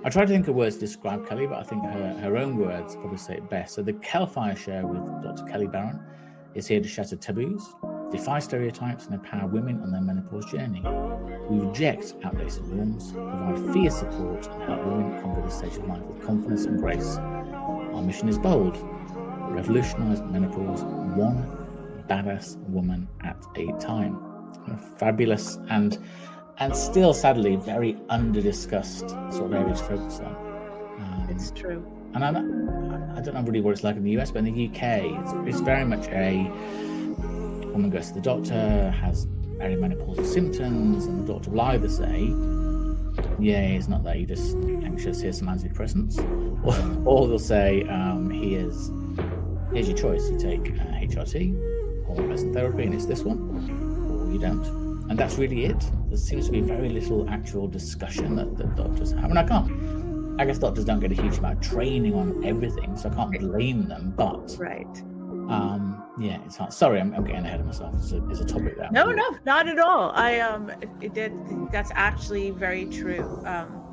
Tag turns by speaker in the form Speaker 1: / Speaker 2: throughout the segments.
Speaker 1: I tried to think of words to describe Kelly, but I think her own words probably say it best. So the Kellfire Show with Dr. Kelly Barron is here to shatter taboos, defy stereotypes, and empower women on their menopause journey. We reject outdated norms, provide fierce support, and help women conquer this stage of life with confidence and grace. Our mission is bold: revolutionize menopause one badass woman at a time. Fabulous and still sadly very under-discussed sort of area to focus on.
Speaker 2: It's true.
Speaker 1: And I don't know really what it's like in the US, but in the UK, it's very much a woman goes to the doctor, has perimenopausal symptoms, and the doctor will either say, yeah, it's not that, you're just anxious, here's some antidepressants, or they'll say, here's your choice. You take HRT, hormone replacement therapy, and it's this one, or you don't. And that's really it. There seems to be very little actual discussion that doctors have. And I guess doctors don't get a huge amount of training on everything, so I can't blame them, but
Speaker 2: right.
Speaker 1: Yeah, it's hard. Sorry, I'm getting ahead of myself. It's a topic that
Speaker 2: no, not at all. That's actually very true.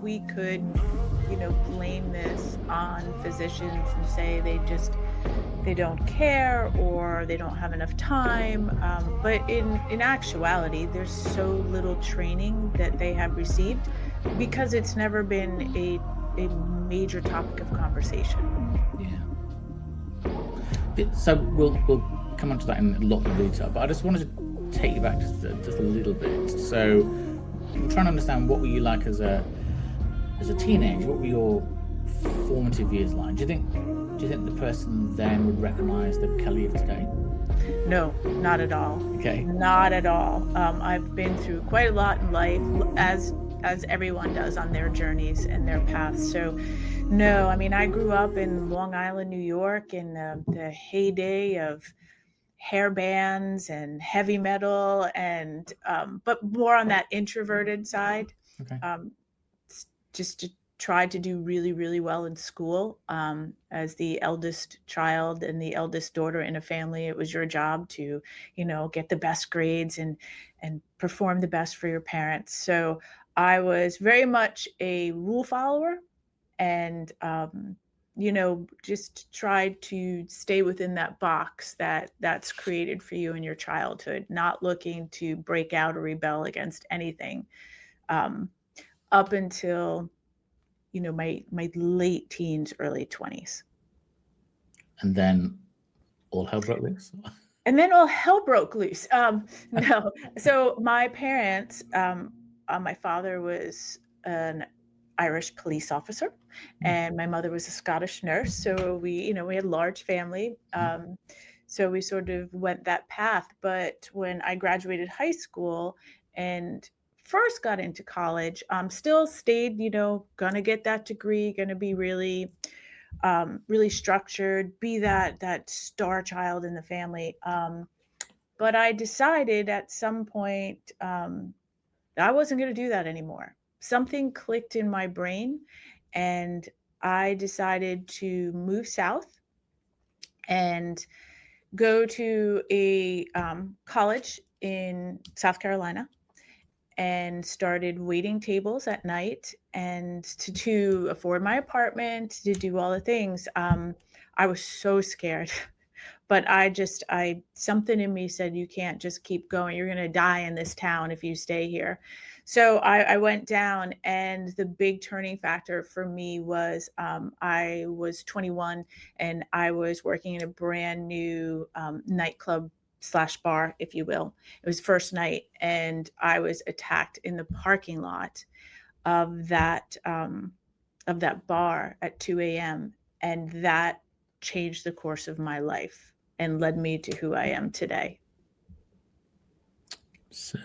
Speaker 2: We could, blame this on physicians and say they don't care or they don't have enough time. But in actuality, there's so little training that they have received because it's never been a major topic of conversation.
Speaker 1: Yeah. So we'll come on to that in a lot more detail, but I just wanted to take you back just a little bit. So I'm trying to understand, what were you like as a teenager? What were your formative years like? Do you think the person then would recognize the Kelly of today?
Speaker 2: No, not at all.
Speaker 1: Okay.
Speaker 2: Not at all. I've been through quite a lot in life, as everyone does on their journeys and their paths. So no, I grew up in Long Island, New York, in the heyday of hair bands and heavy metal, and but more on that introverted side.
Speaker 1: Okay.
Speaker 2: Just to try to do really, really well in school. As the eldest child and the eldest daughter in a family, it was your job to, get the best grades and perform the best for your parents. So I was very much a rule follower, and just tried to stay within that box that's created for you in your childhood, not looking to break out or rebel against anything, up until my late teens, early 20s.
Speaker 1: And then all hell broke loose.
Speaker 2: No. So my parents, my father was an Irish police officer, and my mother was a Scottish nurse. So we had a large family. So we sort of went that path. But when I graduated high school and first got into college, still stayed, gonna get that degree, gonna be really, really structured, be that star child in the family. But I decided at some point that I wasn't going to do that anymore. Something clicked in my brain, and I decided to move south and go to a college in South Carolina, and started waiting tables at night, and to afford my apartment, to do all the things. I was so scared. But something in me said, you can't just keep going. You're going to die in this town if you stay here. So I went down, and the big turning factor for me was I was 21, and I was working in a brand new nightclub / bar, if you will. It was first night, and I was attacked in the parking lot of that bar at 2 a.m. And that changed the course of my life and led me to who I am today.
Speaker 1: So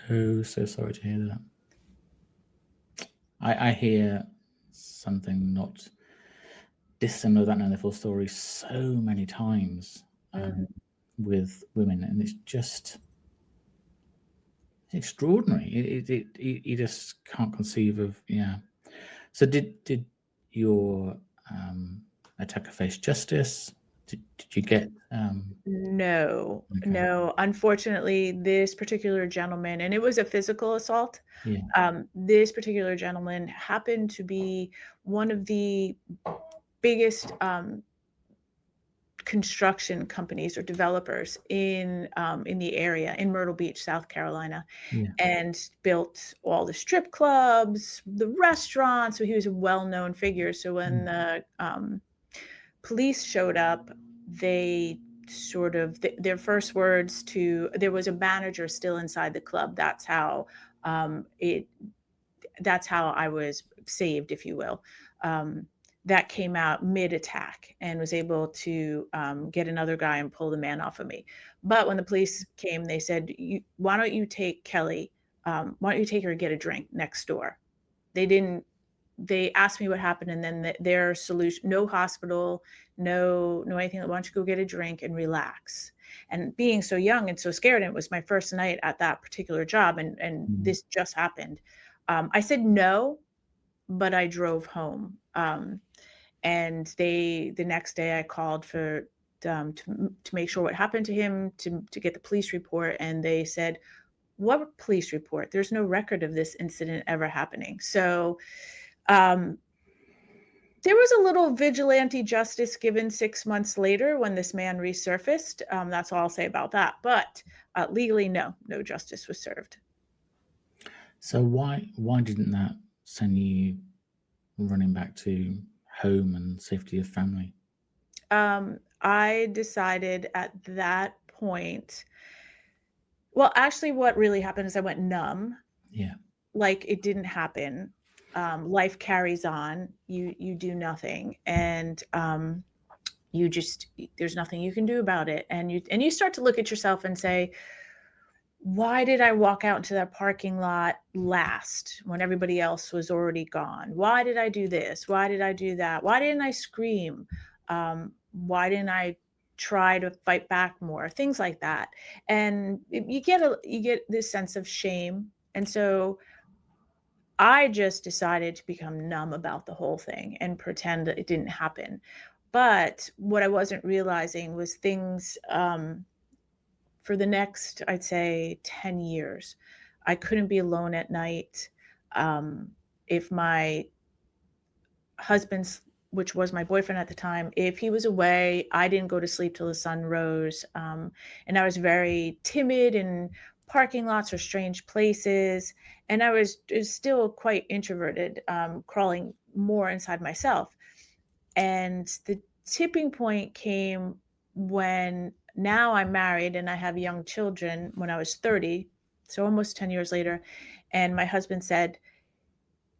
Speaker 1: sorry to hear that. I hear something not dissimilar to that in the full story so many times with women, and it's just extraordinary. You just can't conceive of, yeah. So did your attacker face justice? Did you get
Speaker 2: No,
Speaker 1: okay.
Speaker 2: no. Unfortunately, this particular gentleman, and it was a physical assault.
Speaker 1: Yeah.
Speaker 2: This particular gentleman happened to be one of the biggest construction companies or developers in the area in Myrtle Beach, South Carolina,
Speaker 1: Yeah.
Speaker 2: and built all the strip clubs, the restaurants. So he was a well-known figure. So when
Speaker 1: Mm.
Speaker 2: the police showed up, they sort of their first words to there was a manager still inside the club. It that's how I was saved, if you will. That came out mid attack and was able to get another guy and pull the man off of me. But when the police came, they said, "Why don't you take Kelly? Why don't you take her to get a drink next door?" They didn't. They asked me what happened, and then their solution: no hospital, no anything. Why don't you go get a drink and relax? And being so young and so scared, and it was my first night at that particular job, and
Speaker 1: Mm.
Speaker 2: this just happened. I said no, but I drove home. And the next day I called for to make sure what happened to him, to get the police report, and they said, "What police report? There's no record of this incident ever happening." So um, there was a little vigilante justice given 6 months later when this man resurfaced. That's all I'll say about that. But legally, no justice was served.
Speaker 1: So why didn't that send you running back to home and safety of family?
Speaker 2: I decided at that point, well, actually, what really happened is I went numb,
Speaker 1: Yeah.
Speaker 2: like it didn't happen. Life carries on. You do nothing, and you just there's nothing you can do about it. And you start to look at yourself and say, why did I walk out into that parking lot last when everybody else was already gone? Why did I do this? Why did I do that? Why didn't I scream? Why didn't I try to fight back more? Things like that. And you get this sense of shame. And so I just decided to become numb about the whole thing and pretend that it didn't happen. But what I wasn't realizing was things for the next, I'd say, 10 years. I couldn't be alone at night. If my husband's, which was my boyfriend at the time, if he was away, I didn't go to sleep till the sun rose. And I was very timid in parking lots or strange places. And was still quite introverted, crawling more inside myself. And the tipping point came when now I'm married and I have young children when I was 30, so almost 10 years later. And my husband said,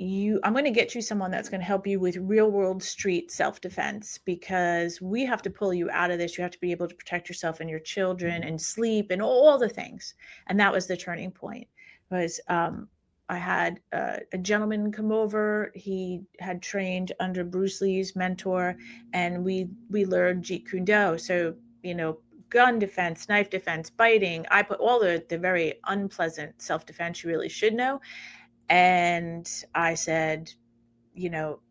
Speaker 2: I'm going to get you someone that's going to help you with real world street self defense because we have to pull you out of this. You have to be able to protect yourself and your children and sleep and all the things. And that was the turning point. Was I had a gentleman come over. He had trained under Bruce Lee's mentor, and we learned Jeet Kune Do. So gun defense, knife defense, biting. I put all the very unpleasant self defense you really should know. And I said,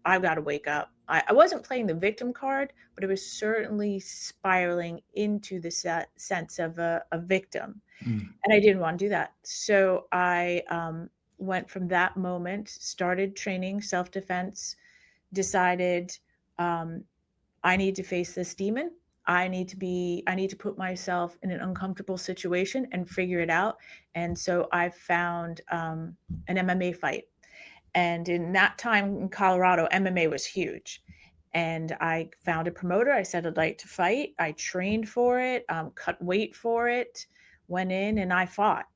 Speaker 2: I've got to wake up. I wasn't playing the victim card, but it was certainly spiraling into the sense of a victim.
Speaker 1: Mm.
Speaker 2: And I didn't want to do that. So I went from that moment, started training self defense, decided I need to face this demon. I need to put myself in an uncomfortable situation and figure it out. And so I found an MMA fight. And in that time in Colorado, MMA was huge. And I found a promoter. I said I'd like to fight. I trained for it, cut weight for it, went in and I fought.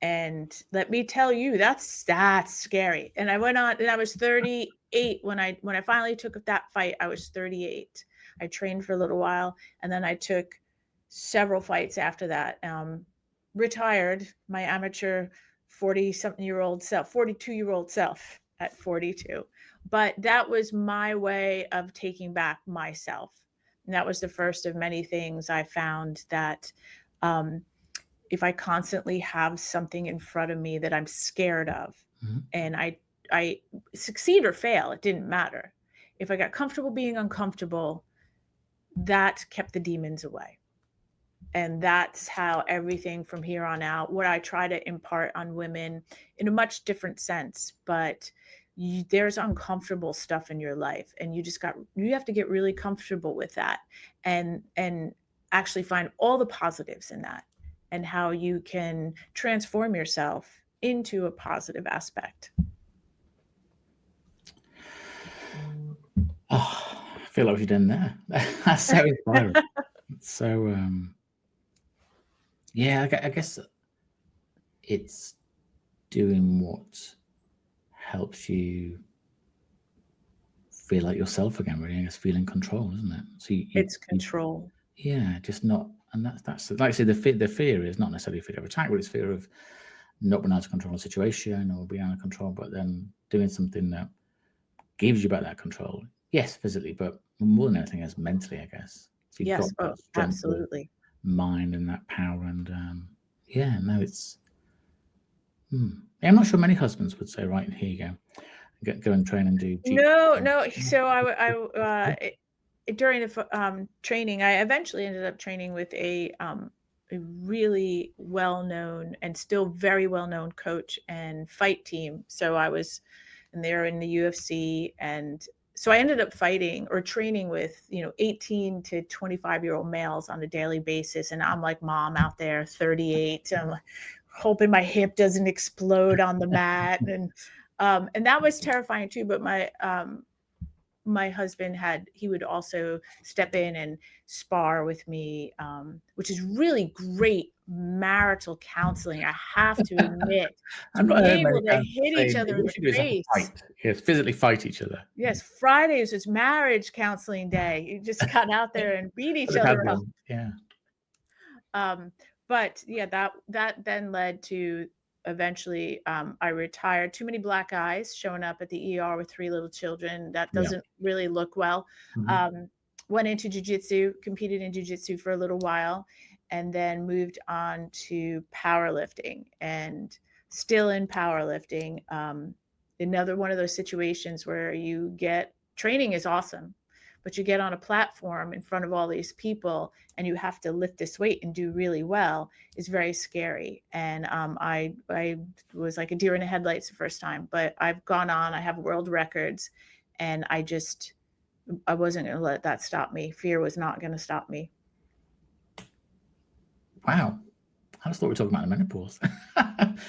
Speaker 2: And let me tell you, that's scary. And I went on, and I was 38 when I finally took that fight. I was 38. I trained for a little while, and then I took several fights after that. Retired my amateur 40-something-year-old self, 42-year-old self at 42. But that was my way of taking back myself. And that was the first of many things I found that if I constantly have something in front of me that I'm scared of,
Speaker 1: Mhm.
Speaker 2: and I succeed or fail, it didn't matter. If I got comfortable being uncomfortable, that kept the demons away. And that's how everything from here on out, what I try to impart on women in a much different sense, but there's uncomfortable stuff in your life, and you have to get really comfortable with that, and actually find all the positives in that, and how you can transform yourself into a positive aspect.
Speaker 1: Oh, I feel like we've done there. That's so inspiring. So, yeah, I guess it's doing what helps you feel like yourself again, really. I guess feel in control, isn't it? So
Speaker 2: It's control.
Speaker 1: yeah, just not, and that's like I say, the fear is not necessarily fear of attack, but it's fear of not being able to control a situation or being out of control, but then doing something that gives you back that control. Yes, physically, but more than anything else, mentally, I guess. So you've got
Speaker 2: Yes,
Speaker 1: that strength of
Speaker 2: absolutely.
Speaker 1: mind and that power, and yeah, no, it's. Yeah, I'm not sure many husbands would say, right, here you go and train and do Jeep.
Speaker 2: No. So during the training, I eventually ended up training with a really well-known and still very well-known coach and fight team. So and they're in the UFC, and so I ended up fighting or training with 18 to 25-year-old males on a daily basis, and I'm like mom out there, 38. I'm like, hoping my hip doesn't explode on the mat, and that was terrifying too. But my husband he would also step in and spar with me, which is really great marital counseling, I have to admit, to
Speaker 1: I've not
Speaker 2: be
Speaker 1: heard many
Speaker 2: able to
Speaker 1: guys
Speaker 2: hit
Speaker 1: say
Speaker 2: each other
Speaker 1: what
Speaker 2: in
Speaker 1: we
Speaker 2: the
Speaker 1: should do is have to
Speaker 2: face.
Speaker 1: fight. Yes, physically fight each other.
Speaker 2: Yes, Fridays is marriage counseling day. You just got out there and beat each
Speaker 1: Could have
Speaker 2: other
Speaker 1: had
Speaker 2: up.
Speaker 1: one. Yeah.
Speaker 2: But yeah, that then led to eventually I retired. Too many black eyes showing up at the ER with 3 little children. That
Speaker 1: Yeah.
Speaker 2: doesn't really look well. Went into jujitsu, competed in jujitsu for a little while, and then moved on to powerlifting, and still in powerlifting. Another one of those situations where training is awesome, but you get on a platform in front of all these people and you have to lift this weight and do really well is very scary. And I was like a deer in the headlights the first time, but I've gone on, I have world records, and I wasn't going to let that stop me. Fear was not going to stop me.
Speaker 1: Wow. I just thought we were talking about the menopause.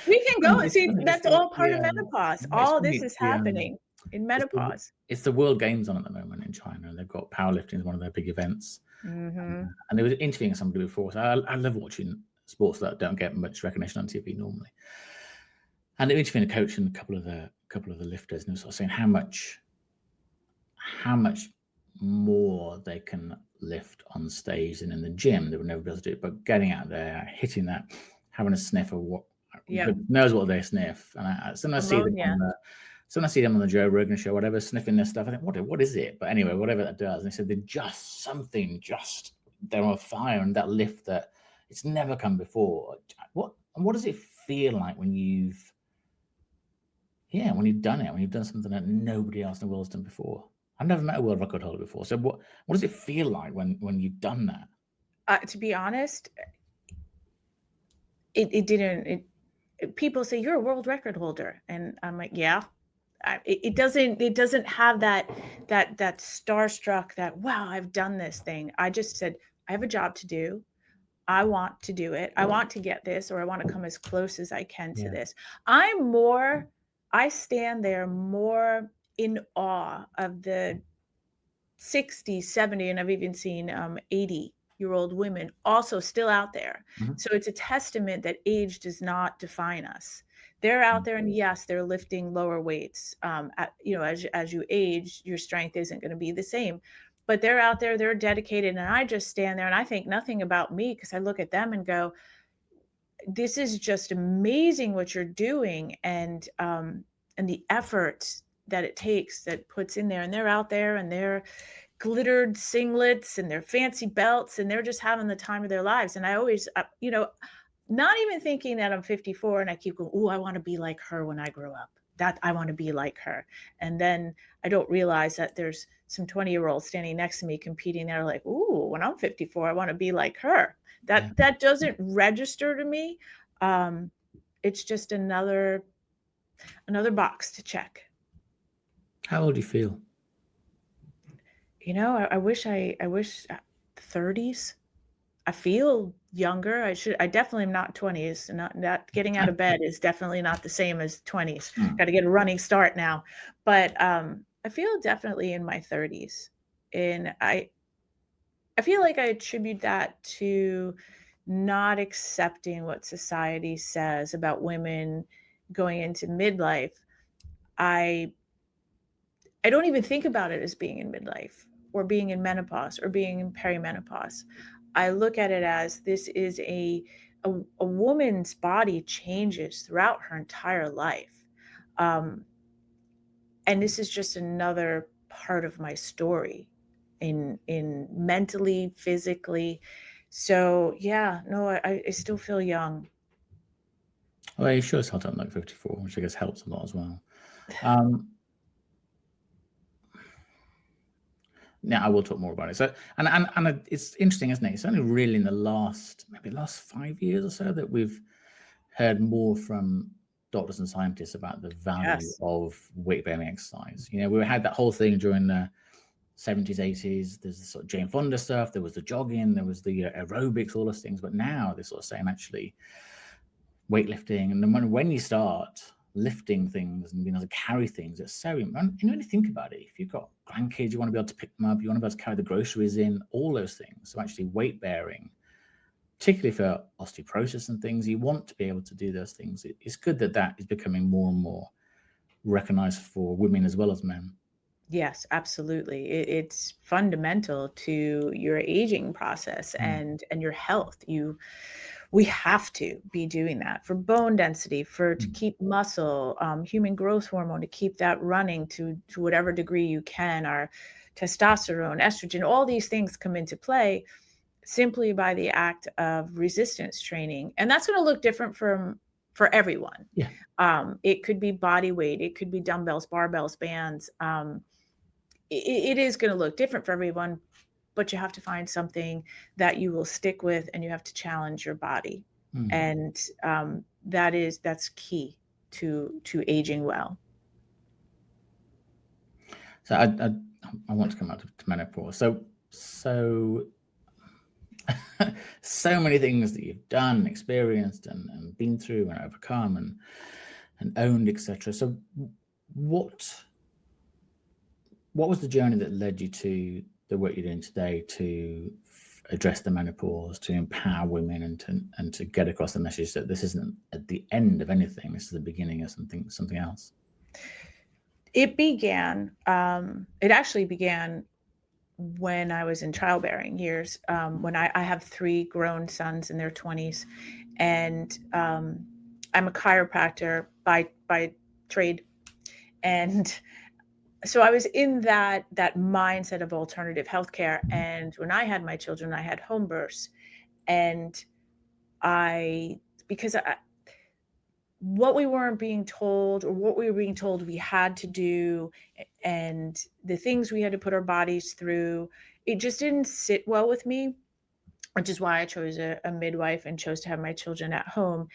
Speaker 2: We can go and see, that's all part of
Speaker 1: Yeah.
Speaker 2: menopause.
Speaker 1: It's
Speaker 2: All
Speaker 1: funny,
Speaker 2: this is happening in menopause.
Speaker 1: It's the World Games on at the moment in China, and they've got powerlifting as one of their big events.
Speaker 2: Mm-hmm.
Speaker 1: And they were interviewing somebody before. So I love watching sports that don't get much recognition on TV normally. And they were interviewing a coach and a couple of the lifters, and they were sort of saying how much more they can lift on stage than in the gym. They would never be able to do it, but getting out there, hitting that, having a sniff of what knows what they sniff. And sometimes I see them on the Joe Rogan show, whatever, sniffing this stuff. I think, what is it? But anyway, whatever that does. And they said they're on fire, and that lift that it's never come before. What does it feel like when you've done it, when you've done something that nobody else in the world's done before? I've never met a world record holder before. So what does it feel like when you've done that?
Speaker 2: To be honest, it didn't. People say you're a world record holder, and I'm like, yeah. It doesn't have that starstruck, that wow, I've done this thing. I just said, I have a job to do. I want to do it. I want to get this, or I want to come as close as I can to this. I stand there more in awe of the 60, 70, and I've even seen 80-year-old women also still out there.
Speaker 1: Mhm.
Speaker 2: So it's a testament that age does not define us. They're out there, and yes, they're lifting lower weights. As you age, your strength isn't going to be the same, but they're out there, they're dedicated, and I just stand there and I think nothing about me, because I look at them and go, this is just amazing what you're doing, and the effort that it takes, that puts in there, and they're out there and they're glittered singlets and their fancy belts, and they're just having the time of their lives. And I always, not even thinking that I'm 54 and I keep going, oh, I want to be like her when I grow up. that I want to be like her. And then I don't realize that there's some 20-year-olds standing next to me competing. They're like, ooh, when I'm 54, I want to be like her.
Speaker 1: Yeah.
Speaker 2: That doesn't register to me. It's just another box to check.
Speaker 1: How old do you feel?
Speaker 2: You know, I wish 30s. I feel younger. I definitely am not 20s. Not getting out of bed is definitely not the same as 20s.
Speaker 1: Hmm.
Speaker 2: Got to get a running start now. But I feel definitely in my 30s. And I feel like I attribute that to not accepting what society says about women going into midlife. I I don't even think about it as being in midlife or being in menopause or being in perimenopause. I look at it as this is a woman's body changes throughout her entire life. Um, and this is just another part of my story in mentally, physically. So yeah, no, I still feel young.
Speaker 1: Well, you sure as hell don't look 54, which I guess helps a lot as well. Um, Now I will talk more about it. So, and it's interesting, isn't it? It's only really in the last 5 years or so that we've heard more from doctors and scientists about the value
Speaker 2: Yes.
Speaker 1: of weight-bearing exercise. You know, we had that whole thing during the 70s, 80s. There's the sort of Jane Fonda stuff. There was the jogging. There was the aerobics, all those things. But now they're sort of saying actually weightlifting, and then when you start lifting things and being able to carry things, it's so important. You know, when you think about it, if you've got grandkids, you want to be able to pick them up, you want to be able to carry the groceries in, all those things. So actually weight bearing, particularly for osteoporosis and things, you want to be able to do those things. It's good that that is becoming more and more recognized for women as well as men.
Speaker 2: Yes, absolutely. It's fundamental to your aging process and your health. We have to be doing that for bone density, to keep muscle, human growth hormone, to keep that running to whatever degree you can. Our testosterone, estrogen, all these things come into play simply by the act of resistance training, and that's going to look different for everyone.
Speaker 1: Yeah.
Speaker 2: It could be body weight, it could be dumbbells, barbells, bands. It is going to look different for everyone, but you have to find something that you will stick with, and you have to challenge your body. And that's key to aging well.
Speaker 1: So I want to come out to menopause. So many things that you've done, experienced, and been through, and overcome, and owned, etc. So what was the journey that led you to the work you're doing today to address the menopause, to empower women, and to get across the message that this isn't at the end of anything, this is the beginning of something else?
Speaker 2: It actually began when I was in childbearing years. When I have 3 grown sons in their 20s, and I'm a chiropractor by trade. And so I was in that mindset of alternative healthcare. And when I had my children, I had home births. And because what we weren't being told, or what we were being told we had to do, and the things we had to put our bodies through, it just didn't sit well with me, which is why I chose a midwife and chose to have my children at home.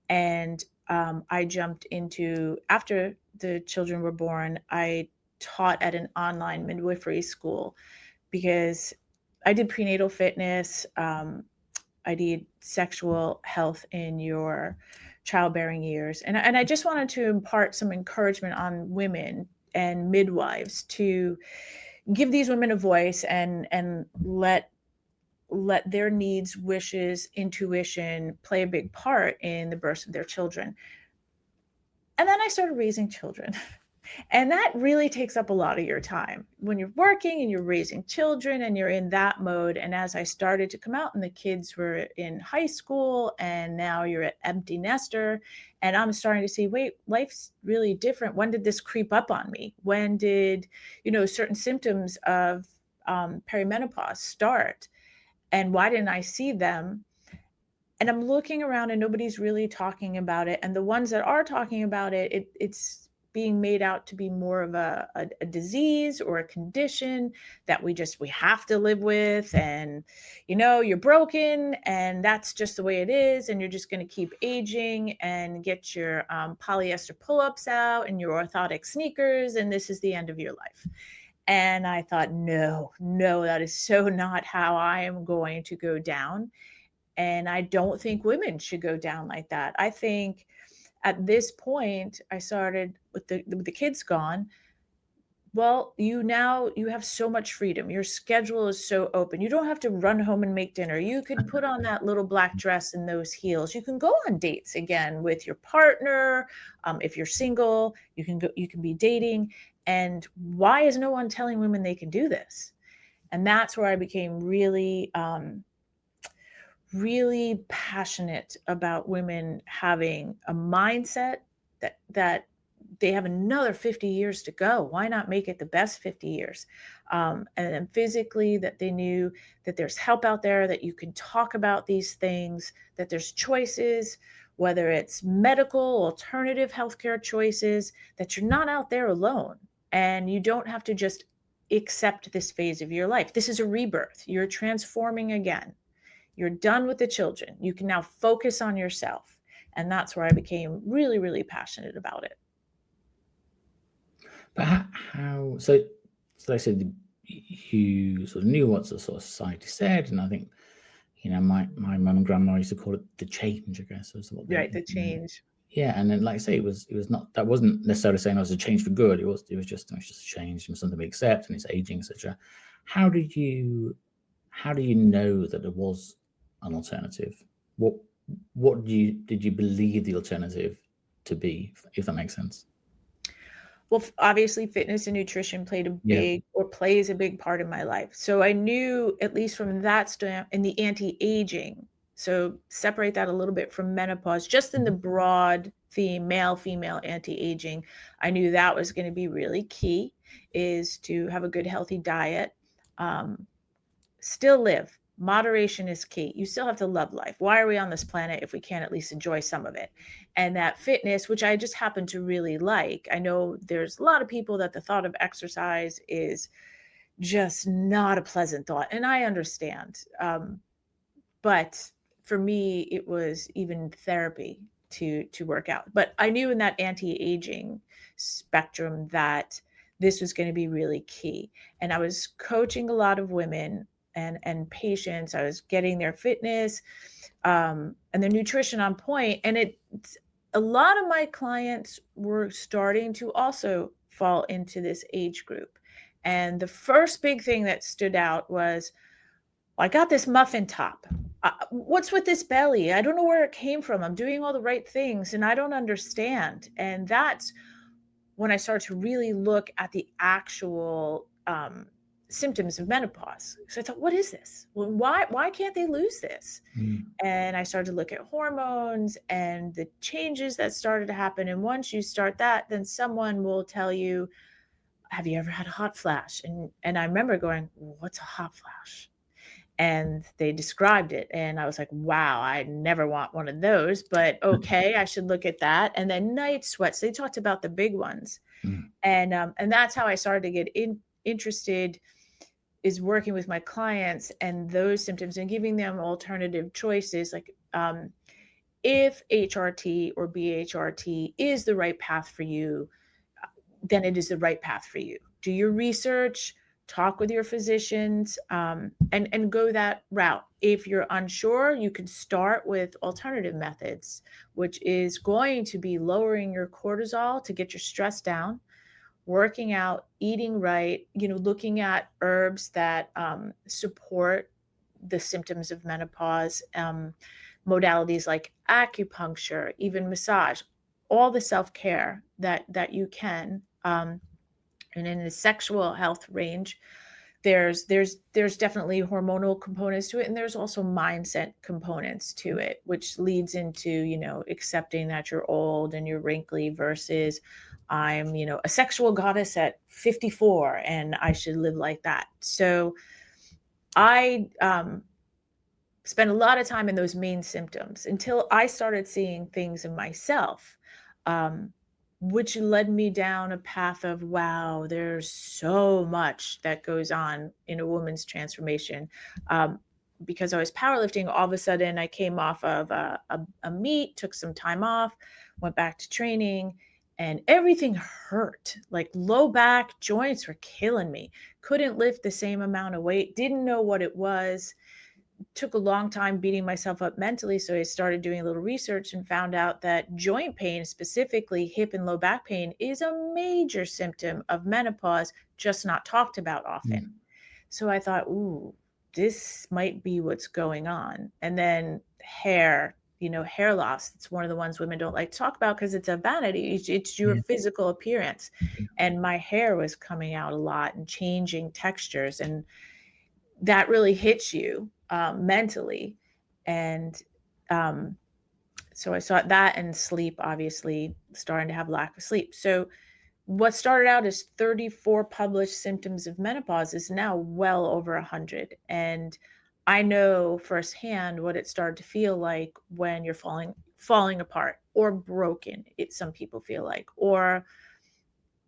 Speaker 2: And I jumped into, after the children were born, I taught at an online midwifery school because I did prenatal fitness. I did sexual health in your childbearing years. And I just wanted to impart some encouragement on women and midwives to give these women a voice and let their needs, wishes, intuition play a big part in the birth of their children. And then I started raising children. And that really takes up a lot of your time when you're working and you're raising children and you're in that mode. And as I started to come out and the kids were in high school, and now you're an empty nester, and I'm starting to see, wait, life's really different. When did this creep up on me? When did, certain symptoms of perimenopause start? And why didn't I see them? And I'm looking around and nobody's really talking about it. And the ones that are talking about it, it's being made out to be more of a disease or a condition that we have to live with, and you're broken and that's just the way it is, and you're just going to keep aging and get your polyester pull-ups out and your orthotic sneakers, and this is the end of your life. And I thought, no, that is so not how I am going to go down. And I don't think women should go down like that. I think at this point, I started with the kids gone. Well, you have so much freedom. Your schedule is so open. You don't have to run home and make dinner. You could put on that little black dress and those heels. You can go on dates again with your partner. If you're single, you can be dating. And why is no one telling women they can do this? And that's where I became really, really passionate about women having a mindset that they have another 50 years to go. Why not make it the best 50 years? And then physically, that they knew that there's help out there, that you can talk about these things, that there's choices, whether it's medical, alternative healthcare choices, that you're not out there alone. And you don't have to just accept this phase of your life. This is a rebirth. You're transforming again. You're done with the children. You can now focus on yourself. And that's where I became really, really passionate about it.
Speaker 1: But how so I said you sort of knew what the sort of society said, and I think my mum and grandma used to call it the change, I guess.
Speaker 2: Right, the change.
Speaker 1: Yeah, and then like I say, it was not, that wasn't necessarily saying it was a change for good. It was just a change, something we accept, and it's aging, etc. How did you know that there was an alternative? What did you believe the alternative to be, if that makes sense?
Speaker 2: Well, obviously fitness and nutrition plays a big part in my life. So I knew, at least from that stand, in the anti-aging, so separate that a little bit from menopause, just in the broad theme, male, female anti-aging, I knew that was going to be really key, is to have a good, healthy diet, still live. Moderation is key. You still have to love life. Why are we on this planet if we can't at least enjoy some of it? And that fitness, which I just happen to really like. I know there's a lot of people that the thought of exercise is just not a pleasant thought. And I understand. But for me, it was even therapy to work out. But I knew in that anti-aging spectrum that this was going to be really key. And I was coaching a lot of women and patients. I was getting their fitness and their nutrition on point. And a lot of my clients were starting to also fall into this age group. And the first big thing that stood out was, I got this muffin top. What's with this belly? I don't know where it came from. I'm doing all the right things and I don't understand. And that's when I started to really look at the actual symptoms of menopause. So I thought, what is this? Well, why can't they lose this? And I started to look at hormones and the changes that started to happen. And once you start that, then someone will tell you, have you ever had a hot flash? And I remember going, what's a hot flash? And they described it. And I was like, wow, I never want one of those, but okay, I should look at that. And then night sweats, they talked about the big ones. And that's how I started to get interested, is working with my clients and those symptoms and giving them alternative choices. Like if HRT or BHRT is the right path for you, then it is the right path for you. Do your research, talk with your physicians, and go that route. If you're unsure, you can start with alternative methods, which is going to be lowering your cortisol to get your stress down, working out, eating right, looking at herbs that support the symptoms of menopause, modalities like acupuncture, even massage, all the self-care that you can. And in the sexual health range, there's definitely hormonal components to it, and there's also mindset components to it, which leads into accepting that you're old and you're wrinkly versus I'm a sexual goddess at 54 and I should live like that. So I spent a lot of time in those main symptoms until I started seeing things in myself. which led me down a path of, wow, there's so much that goes on in a woman's transformation. Because I was powerlifting, all of a sudden I came off of a meet, took some time off, went back to training, and everything hurt. Like low back, joints were killing me. Couldn't lift the same amount of weight, didn't know what it was. Took a long time beating myself up mentally. So I started doing a little research and found out that joint pain, specifically hip and low back pain, is a major symptom of menopause, just not talked about
Speaker 1: Mm.
Speaker 2: often. So I thought, ooh, this might be what's going on. And then hair, hair loss. It's one of the ones women don't like to talk about because it's a vanity. It's your
Speaker 1: Yeah.
Speaker 2: physical appearance. And my hair was coming out a lot and changing textures. And that really hits you mentally. And so I saw that, and sleep, obviously, starting to have lack of sleep. So what started out as 34 published symptoms of menopause is now well over 100. And I know firsthand what it started to feel like when you're falling apart or broken, some people feel like, or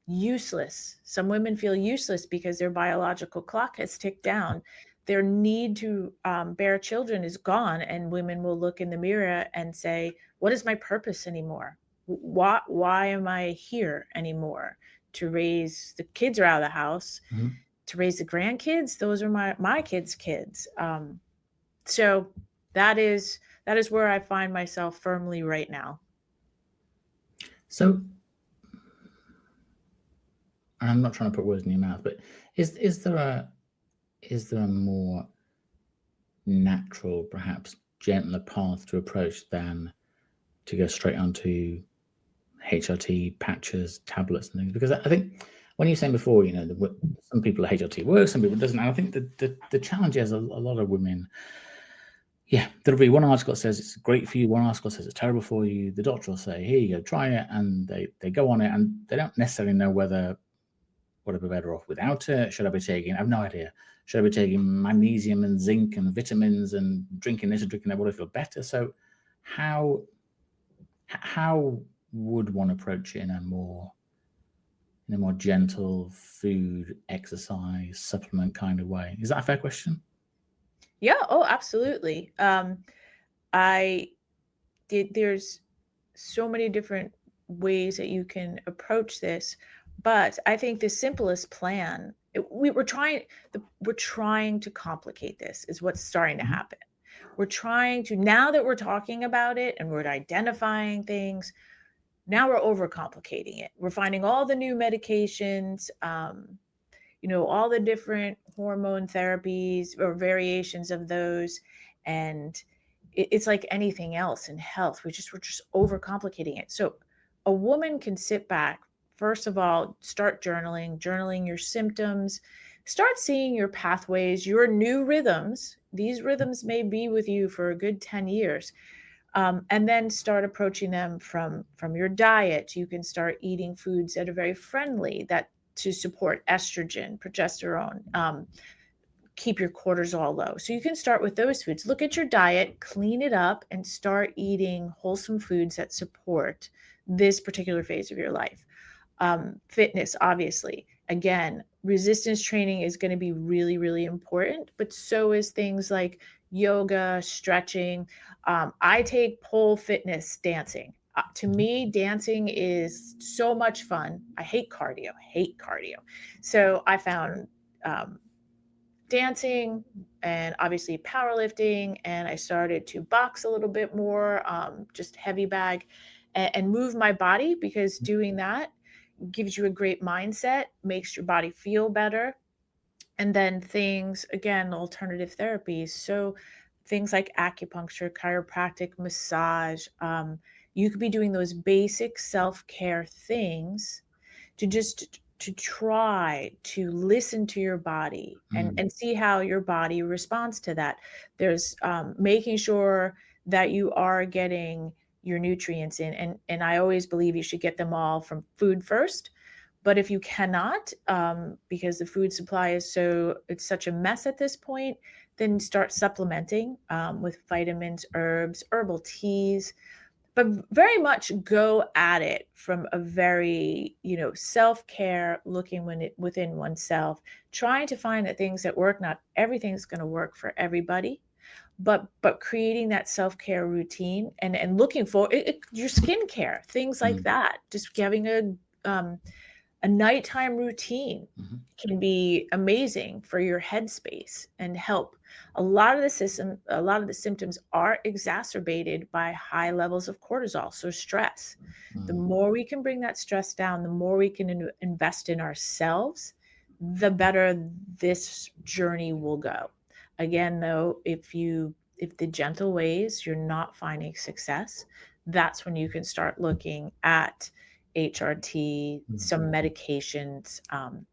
Speaker 2: useless. Some women feel useless because their biological clock has ticked down. Their need to bear children is gone, and women will look in the mirror and say, what is my purpose anymore? Why am I here anymore? To raise the kids are out of the house,
Speaker 1: Mhm.
Speaker 2: to raise the grandkids, those are my kids. So that is where I find myself firmly right now.
Speaker 1: So, and I'm not trying to put words in your mouth, but is there a more natural, perhaps gentler path to approach than to go straight onto HRT patches, tablets, and things? Because I think when you were saying before, some people HRT works, some people doesn't. And I think the challenge is a lot of women. Yeah, there'll be one article that says it's great for you, one article says it's terrible for you. The doctor will say, here you go, try it, and they go on it, and they don't necessarily know whether would I be better off without it? Should I be taking? I have no idea. Should I be taking magnesium and zinc and vitamins and drinking this and drinking that? Would I feel better? So, how would one approach it in a more gentle food, exercise, supplement kind of way? Is that a fair question?
Speaker 2: Yeah. Oh, absolutely. There's so many different ways that you can approach this, but I think the simplest plan, we're trying to complicate this, is what's starting to
Speaker 1: Mhm.
Speaker 2: happen. We're trying to, now that we're talking about it and we're identifying things, now we're overcomplicating it. We're finding all the new medications, all the different hormone therapies or variations of those. And it's like anything else in health. We're just overcomplicating it. So a woman can sit back, first of all, start journaling your symptoms, start seeing your pathways, your new rhythms. These rhythms may be with you for a good 10 years. And then start approaching them from your diet. You can start eating foods that are very friendly, that to support estrogen, progesterone, keep your cortisol low. So you can start with those foods. Look at your diet, clean it up, and start eating wholesome foods that support this particular phase of your life. Fitness, obviously. Again, resistance training is going to be really, really important, but so is things like yoga, stretching. I take pole fitness dancing. To me, dancing is so much fun. I hate cardio, So I found dancing and obviously powerlifting, and I started to box a little bit more, just heavy bag, and move my body, because doing that gives you a great mindset, makes your body feel better. And then things, again, alternative therapies. So things like acupuncture, chiropractic, massage. You could be doing those basic self-care things to try to listen to your body and
Speaker 1: Mm.
Speaker 2: see how your body responds to that. There's making sure that you are getting your nutrients in, and I always believe you should get them all from food first. But if you cannot, because the food supply it's such a mess at this point, then start supplementing with vitamins, herbs, herbal teas, but very much go at it from a very, self-care, looking within oneself, trying to find the things that work. Not everything's going to work for everybody, but creating that self-care routine and looking for your skincare, things like that. Just having a nighttime routine can be amazing for your headspace and help. A lot of the symptoms are exacerbated by high levels of cortisol, so stress. The more we can bring that stress down, the more we can invest in ourselves, the better this journey will go. Again, though, if the gentle ways you're not finding success, that's when you can start looking at HRT, some medications,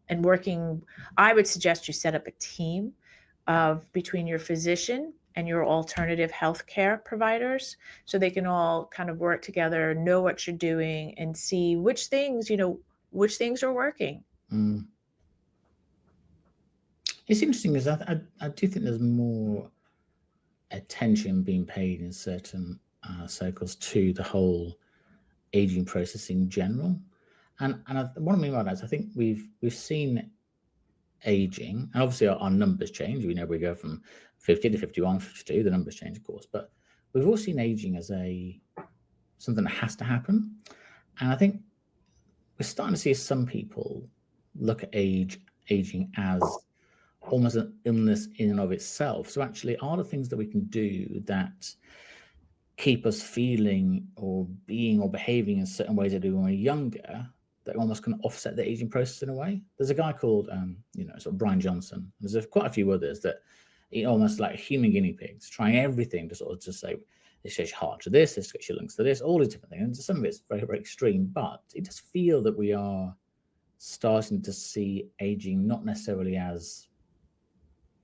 Speaker 2: and working. I would suggest you set up a team between your physician and your alternative healthcare providers, so they can all kind of work together, know what you're doing, and see which things are working.
Speaker 1: It's interesting because I do think there's more attention being paid in certain circles to the whole aging process in general. And what I mean by that is I think we've seen aging, and obviously our numbers change. We know we go from 50 to 51, 52, the numbers change, of course, but we've all seen aging as something that has to happen. And I think we're starting to see some people look at aging as almost an illness in and of itself. So actually, are the things that we can do that keep us feeling or being or behaving in certain ways that we do when we're younger, that almost can offset the aging process in a way? There's a guy called, sort of Brian Johnson. There's quite a few others that almost like human guinea pigs, trying everything to sort of just say, this gets your heart to this gets your lungs to this, all these different things. And some of it's very, very extreme, but it does feel that we are starting to see aging not necessarily as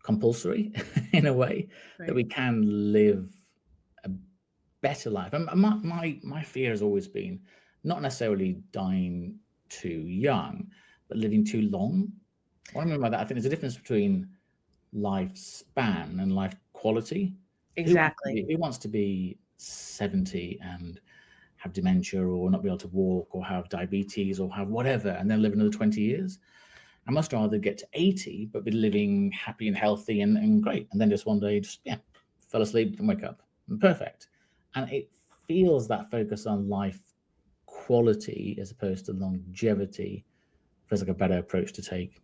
Speaker 1: compulsory in a way, right, that we can live a better life. And my fear has always been not necessarily dying too young, but living too long. What I mean by that, I think there's a difference between lifespan and life quality.
Speaker 2: Exactly.
Speaker 1: Who wants to be 70 and have dementia or not be able to walk or have diabetes or have whatever and then live another 20 years? I must rather get to 80 but be living happy and healthy and great, and then just one day fell asleep and wake up and perfect. And it feels that focus on life quality as opposed to longevity feels like a better approach to take.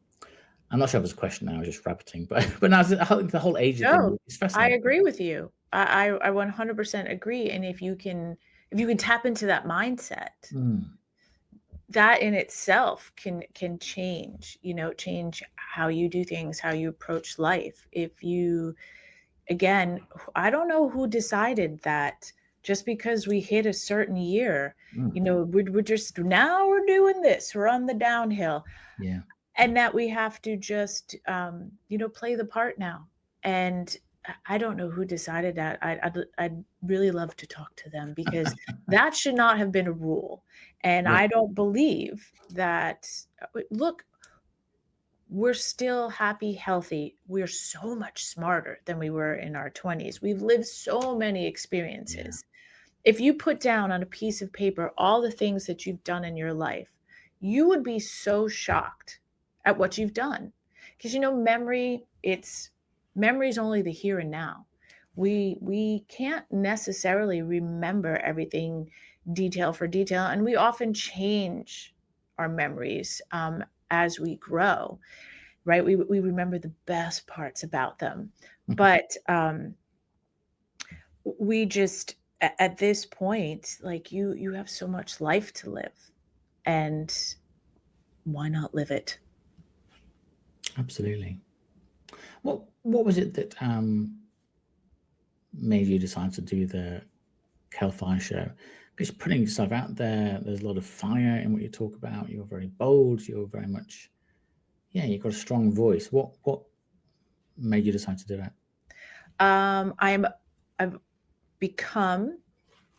Speaker 1: I'm not sure if it's a question now, I was just rabbiting, but now the whole age thing is fascinating.
Speaker 2: I agree with you. I 100% agree. And if you can tap into that mindset, that in itself can change, change how you do things, how you approach life. If you, again, I don't know who decided that just because we hit a certain year, we're just, now we're doing this, we're on the downhill.
Speaker 1: Yeah.
Speaker 2: And that we have to just, play the part now. And I don't know who decided that. I'd really love to talk to them, because that should not have been a rule. And I don't believe that. Look, we're still happy, healthy. We're so much smarter than we were in our 20s. We've lived so many experiences. Yeah. If you put down on a piece of paper all the things that you've done in your life, you would be so shocked at what you've done. Because memory is only the here and now. We can't necessarily remember everything detail for detail, and we often change our memories as we grow, right? We remember the best parts about them, but we just, at this point, like you have so much life to live, and why not live it?
Speaker 1: Absolutely. What was it that made you decide to do the Kellfire Show? Because putting yourself out there's a lot of fire in what you talk about. You're very bold. You're very much, you've got a strong voice. What made you decide to do that?
Speaker 2: I've become,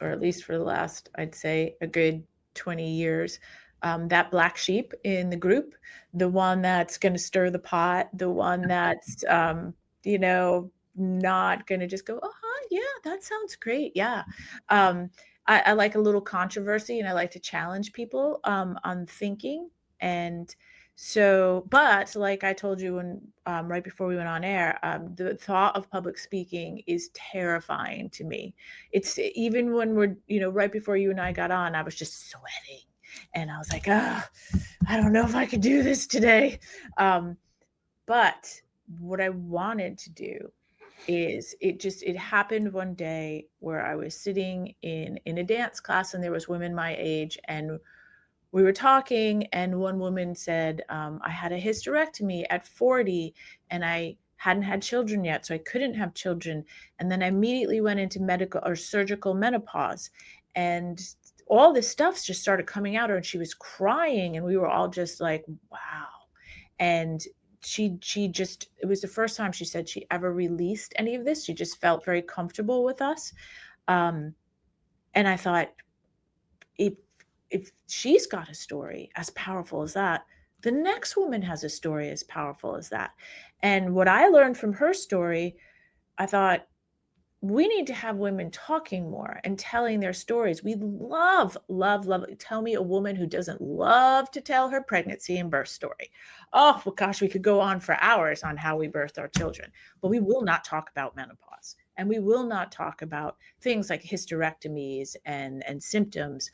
Speaker 2: or at least for the last, I'd say, a good 20 years, that black sheep in the group, the one that's going to stir the pot, the one that's, not going to just go, yeah, that sounds great. Yeah. I like a little controversy, and I like to challenge people on thinking. And so, but like I told you when right before we went on air, the thought of public speaking is terrifying to me. It's even when we're, right before you and I got on, I was just sweating, and I was like, I don't know if I could do this today. But what I wanted to do is it happened one day where I was sitting in a dance class, and there was women my age, and we were talking, and one woman said, I had a hysterectomy at 40, and I hadn't had children yet, so I couldn't have children. And then I immediately went into medical or surgical menopause, and all this stuff just started coming out, and she was crying, and we were all just like, wow. And she just, it was the first time she said she ever released any of this. She just felt very comfortable with us. And I thought, if she's got a story as powerful as that, the next woman has a story as powerful as that. And what I learned from her story, I thought, we need to have women talking more and telling their stories. We love. Tell me a woman who doesn't love to tell her pregnancy and birth story. Oh, well, gosh, we could go on for hours on how we birthed our children, but we will not talk about menopause. And we will not talk about things like hysterectomies and symptoms.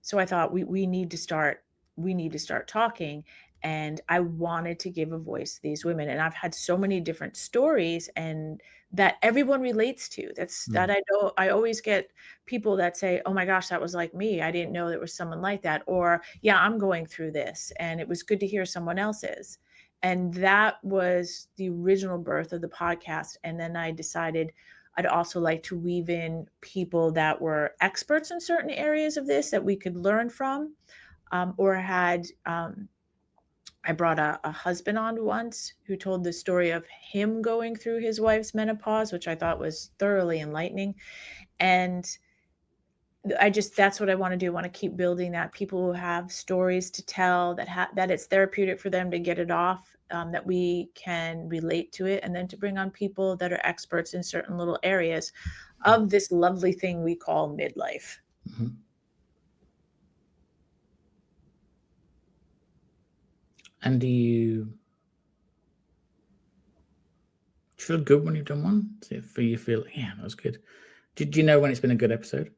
Speaker 2: So I thought we need to start talking. And I wanted to give a voice to these women. And I've had so many different stories, and that everyone relates to. That I know I always get people that say, oh my gosh, that was like me. I didn't know there was someone like that. Or, yeah, I'm going through this, and it was good to hear someone else's. And that was the original birth of the podcast. And then I decided I'd also like to weave in people that were experts in certain areas of this that we could learn from, or had I brought a husband on once who told the story of him going through his wife's menopause, which I thought was thoroughly enlightening. And that's what I want to do. I want to keep building that. People who have stories to tell, that it's therapeutic for them to get it off, that we can relate to it, and then to bring on people that are experts in certain little areas of this lovely thing we call midlife.
Speaker 1: Mm-hmm. And do you feel good when you've done one? Do you feel, yeah, that was good? Did you know when it's been a good episode?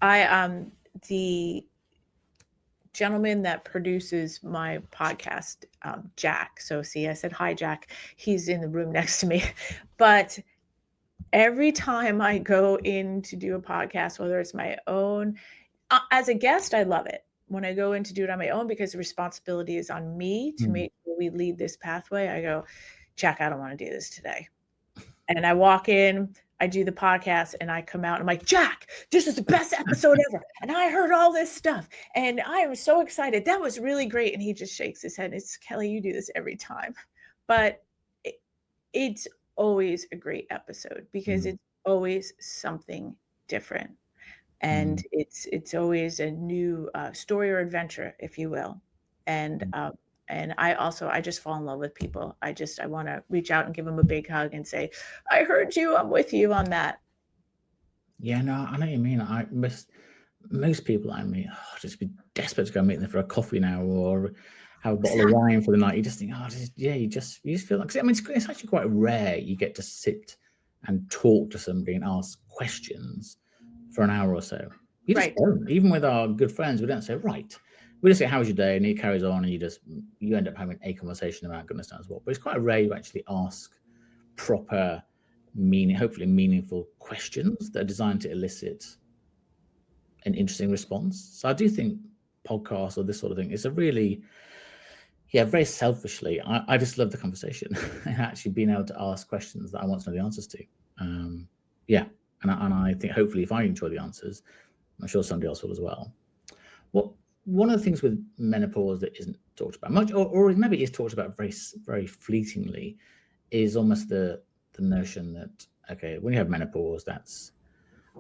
Speaker 2: The gentleman that produces my podcast, Jack. So see, I said, hi, Jack. He's in the room next to me. But every time I go in to do a podcast, whether it's my own, as a guest, I love it. When I go in to do it on my own, because the responsibility is on me to make sure we lead this pathway, I go, Jack, I don't want to do this today. And I walk in, I do the podcast, and I come out, and I'm like, Jack, this is the best episode ever. And I heard all this stuff, and I am so excited. That was really great. And he just shakes his head. It's, Kelly, you do this every time. But it's always a great episode, because it's always something different. And it's always a new story or adventure, if you will. And I just fall in love with people. I want to reach out and give them a big hug and say, I heard you. I'm with you on that.
Speaker 1: Yeah, no, I know what you mean. Most people I meet, just be desperate to go meet them for a coffee now, or have a bottle of wine for the night. You just think, you just feel like, I mean, it's actually quite rare you get to sit and talk to somebody and ask questions for an hour or so. You just don't. Even with our good friends, we don't say, right. We just say, how was your day? And he carries on, and you end up having a conversation about goodness knows what. But it's quite rare you actually ask proper, hopefully meaningful questions that are designed to elicit an interesting response. So I do think podcasts or this sort of thing is a really, very selfishly, I just love the conversation and actually being able to ask questions that I want to know the answers to. And I think hopefully if I enjoy the answers, I'm sure somebody else will as well. One of the things with menopause that isn't talked about much, or maybe is talked about very, very fleetingly, is almost the notion that, okay, when you have menopause, this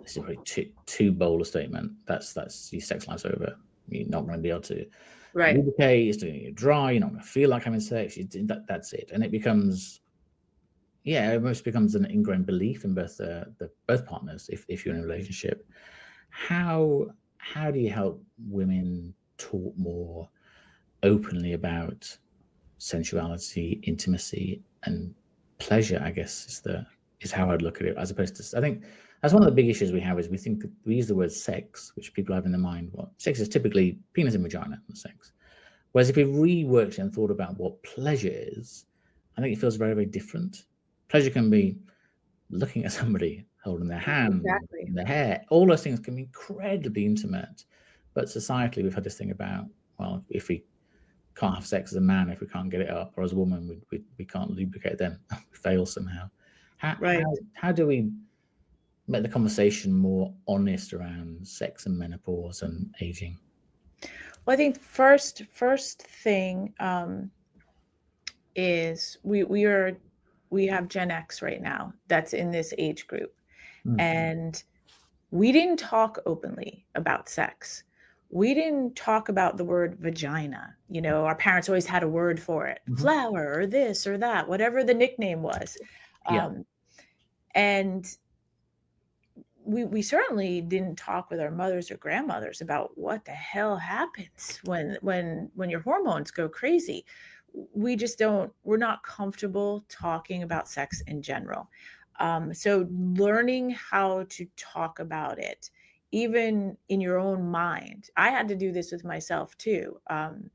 Speaker 1: is a very too bold a statement. That's your sex life's over. You're not going to be able to lubricate. It's doing you dry. You're not going to feel like having sex. That's it, and it becomes, yeah, it almost becomes an ingrained belief in both partners if you're in a relationship. How do you help women talk more openly about sensuality, intimacy, and pleasure? I guess is how I'd look at it, as opposed to, I think that's one of the big issues we have, is we use the word sex, which people have in their mind. Well, sex is typically penis and vagina, sex. Whereas if we reworked and thought about what pleasure is, I think it feels very, very different. Pleasure can be looking at somebody, holding their hand,
Speaker 2: Exactly.
Speaker 1: their hair. All those things can be incredibly intimate. But societally, we've had this thing about, well, if we can't have sex as a man, if we can't get it up, or as a woman, we can't lubricate, then we fail somehow.
Speaker 2: Right.
Speaker 1: How do we make the conversation more honest around sex and menopause and aging?
Speaker 2: Well, I think first thing is we have Gen X right now that's in this age group, and we didn't talk openly about sex. We didn't talk about the word vagina. You know, our parents always had a word for it, flower or this or that, whatever the nickname was.
Speaker 1: Yeah.
Speaker 2: And we certainly didn't talk with our mothers or grandmothers about what the hell happens when your hormones go crazy. We just we're not comfortable talking about sex in general. So learning how to talk about it, even in your own mind. I had to do this with myself too. And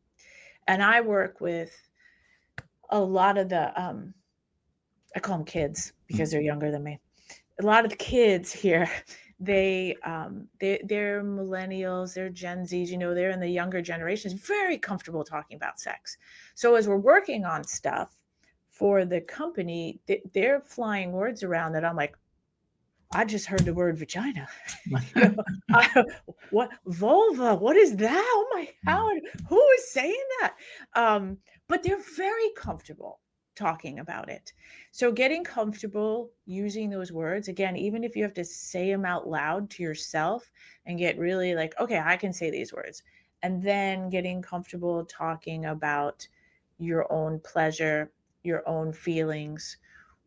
Speaker 2: I work with a lot of the, I call them kids because they're younger than me. A lot of the kids here, they're millennials, they're Gen Zs, you know, they're in the younger generations, very comfortable talking about sex. So as we're working on stuff for the company, they're flying words around that I'm like, I just heard the word vagina. You know, what vulva? What is that? Oh my, who is saying that? But they're very comfortable talking about it. So getting comfortable using those words, again, even if you have to say them out loud to yourself and get really like, okay, I can say these words. And then getting comfortable talking about your own pleasure, your own feelings,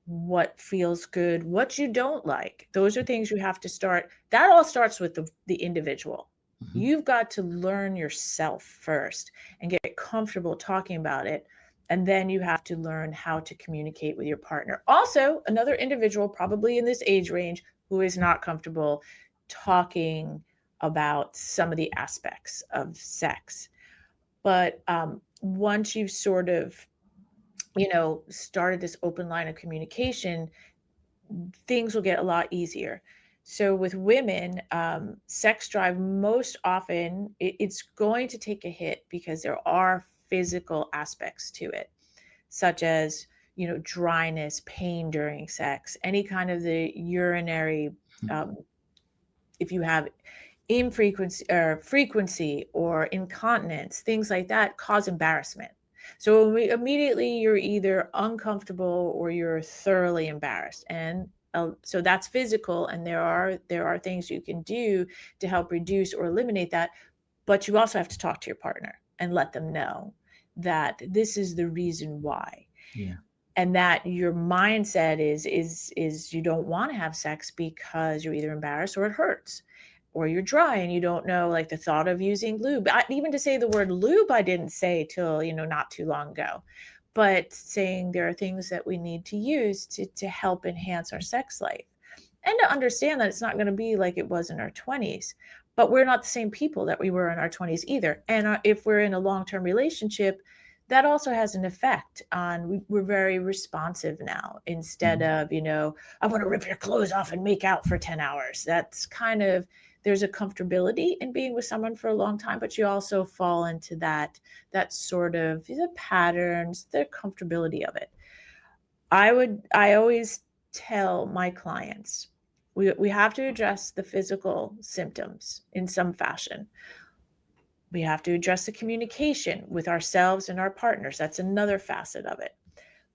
Speaker 2: what feels good, what you don't like. Those are things you have to start. That all starts with the individual. You've got to learn yourself first and get comfortable talking about it. And then you have to learn how to communicate with your partner. Also, another individual, probably in this age range, who is not comfortable talking about some of the aspects of sex. But once you've sort of, you know, started this open line of communication, things will get a lot easier. So with women, sex drive, most often it's going to take a hit because there are physical aspects to it, such as, you know, dryness, pain during sex, any kind of the urinary, if you have infrequency or frequency or incontinence, things like that cause embarrassment. So immediately you're either uncomfortable or you're thoroughly embarrassed. And so that's physical. And there are things you can do to help reduce or eliminate that. But you also have to talk to your partner and let them know that this is the reason why.
Speaker 1: Yeah.
Speaker 2: And that your mindset is you don't want to have sex because you're either embarrassed or it hurts, or you're dry and you don't know, like the thought of using lube. Even to say the word lube, I didn't say till, you know, not too long ago, but saying there are things that we need to use to help enhance our sex life, and to understand that it's not going to be like it was in our 20s, but we're not the same people that we were in our 20s either. And if we're in a long-term relationship, that also has an effect on, we're very responsive now, instead of, you know, I want to rip your clothes off and make out for 10 hours. That's kind of, there's a comfortability in being with someone for a long time, but you also fall into that sort of the patterns, the comfortability of it. I always tell my clients, we have to address the physical symptoms in some fashion. We have to address the communication with ourselves and our partners. That's another facet of it.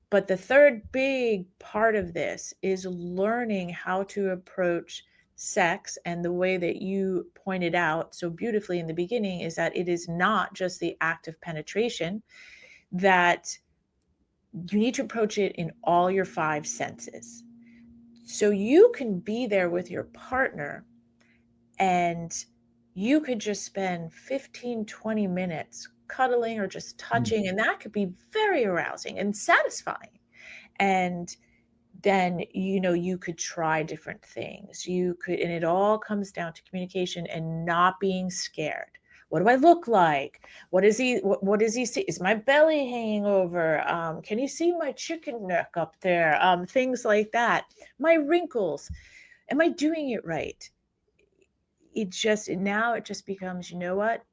Speaker 2: But the third big part of this is learning how to approach sex. And the way that you pointed out so beautifully in the beginning is that it is not just the act of penetration, that you need to approach it in all your 5 senses. So you can be there with your partner and you could just spend 15, 20 minutes cuddling or just touching, and that could be very arousing and satisfying. And then, you could try different things. You could, and it all comes down to communication and not being scared. What do I look like? What does he see? Is my belly hanging over? Can you see my chicken neck up there? Things like that. My wrinkles. Am I doing it right? It just becomes, what?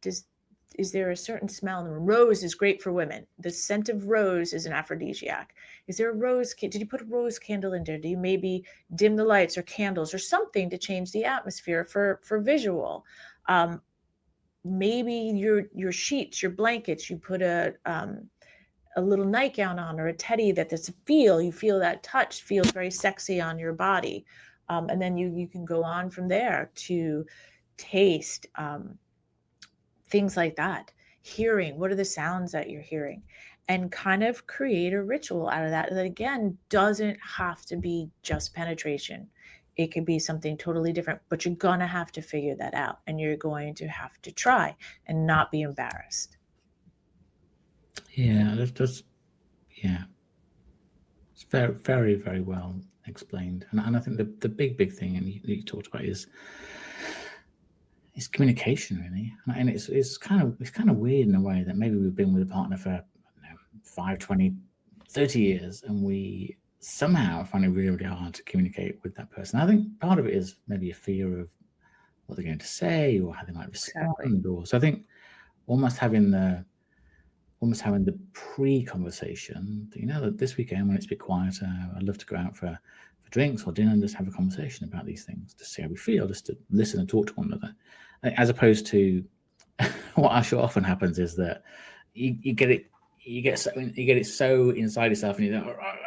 Speaker 2: Is there a certain smell? And rose is great for women. The scent of rose is an aphrodisiac. Is there a rose? Did you put a rose candle in there? Do you maybe dim the lights or candles or something to change the atmosphere for visual? Maybe your sheets, your blankets, you put a little nightgown on or a teddy that there's a feel. You feel that touch feels very sexy on your body. And then you can go on from there to taste, things like that. Hearing, what are the sounds that you're hearing? And kind of create a ritual out of that again doesn't have to be just penetration. It could be something totally different, but you're going to have to figure that out, and you're going to have to try and not be embarrassed.
Speaker 1: Yeah, yeah. It's very, very, very well explained. And I think the big thing, and you talked about, is communication, really. And it's kind of weird in a way that maybe we've been with a partner for 5, 20, 30 years, and we somehow find it really, really hard to communicate with that person. I think part of it is maybe a fear of what they're going to say or how they might respond. Exactly. So I think almost having the pre-conversation, that this weekend when it's a bit quieter, I'd love to go out for drinks or dinner and just have a conversation about these things, to see how we feel, just to listen and talk to one another, as opposed to what I'm sure often happens is that you get it so inside yourself, and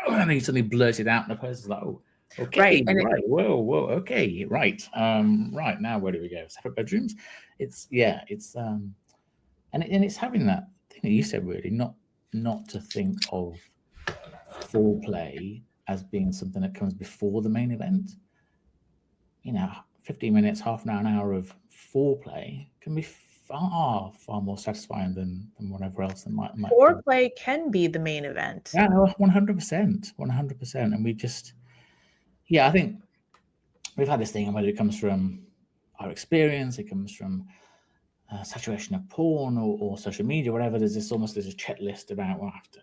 Speaker 1: and you suddenly blurt it out, and the person's like, "Oh, okay, right, whoa, okay, right, right, now where do we go? Separate bedrooms?" And it's having that thing that you said, really, not to think of foreplay as being something that comes before the main event. 15 minutes, half an hour of foreplay can be far more satisfying than whatever else that might
Speaker 2: foreplay can be the main event.
Speaker 1: Yeah, 100%. And we just, I think we've had this thing, and whether it comes from our experience, it comes from saturation of porn or social media, whatever. There's a checklist about, well, I have to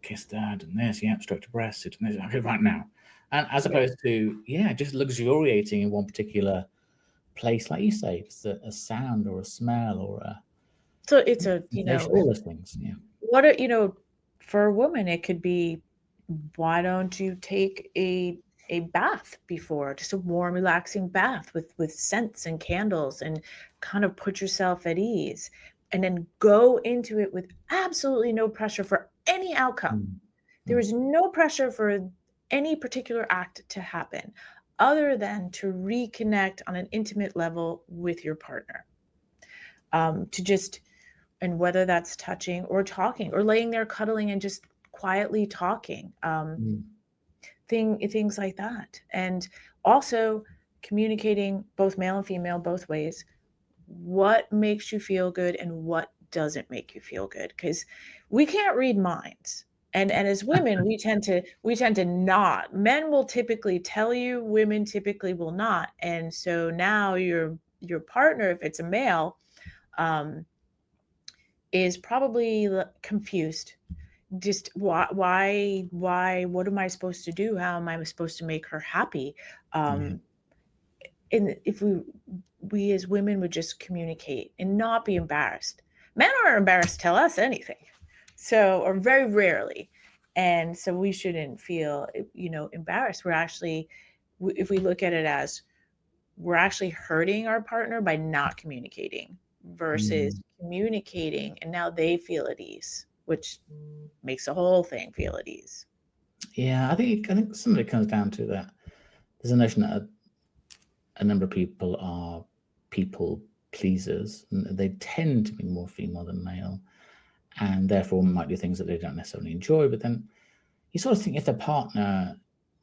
Speaker 1: kiss dad and this, stroke to breast, and this, okay, right now. And as opposed to, just luxuriating in one particular place, like you say, it's a sound or a smell or a.
Speaker 2: So it's all
Speaker 1: those things. Yeah.
Speaker 2: What for a woman, it could be, why don't you take a bath before, just a warm, relaxing bath with scents and candles, and kind of put yourself at ease, and then go into it with absolutely no pressure for any outcome. Mm-hmm. There is no pressure for any particular act to happen, other than to reconnect on an intimate level with your partner. And whether that's touching or talking or laying there cuddling and just quietly talking, things like that. And also communicating, both male and female, both ways, what makes you feel good and what doesn't make you feel good. Because we can't read minds. And as women, we tend to not. Men will typically tell you, women typically will not. And so now your partner, if it's a male, is probably confused. Just why, what am I supposed to do? How am I supposed to make her happy? And if we as women would just communicate and not be embarrassed. Men aren't embarrassed to tell us anything. So, or very rarely. And so we shouldn't feel, embarrassed. We're actually, if we look at it as, we're actually hurting our partner by not communicating versus communicating, and now they feel at ease, which makes the whole thing feel at ease.
Speaker 1: Yeah, I think some of it comes down to that. There's a notion that a number of people are people pleasers, and they tend to be more female than male, and therefore might do things that they don't necessarily enjoy. But then you sort of think if the partner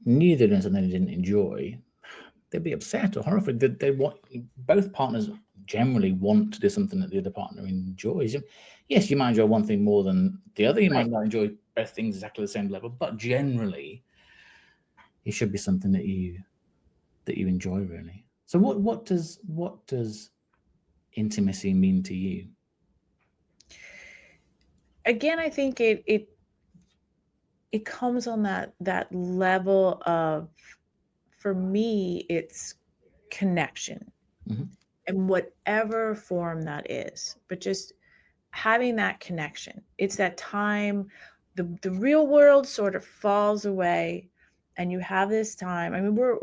Speaker 1: knew they're doing something they didn't enjoy, they'd be upset or horrified. They want, both partners generally want to do something that the other partner enjoys. Yes, you might enjoy one thing more than the other. You might not enjoy both things exactly the same level, but generally, it should be something that you enjoy, really. So, what does intimacy mean to you?
Speaker 2: Again, I think it comes on that level of, for me, it's connection, in whatever form that is, but just having that connection. It's that time the real world sort of falls away, and you have this time. I mean, we're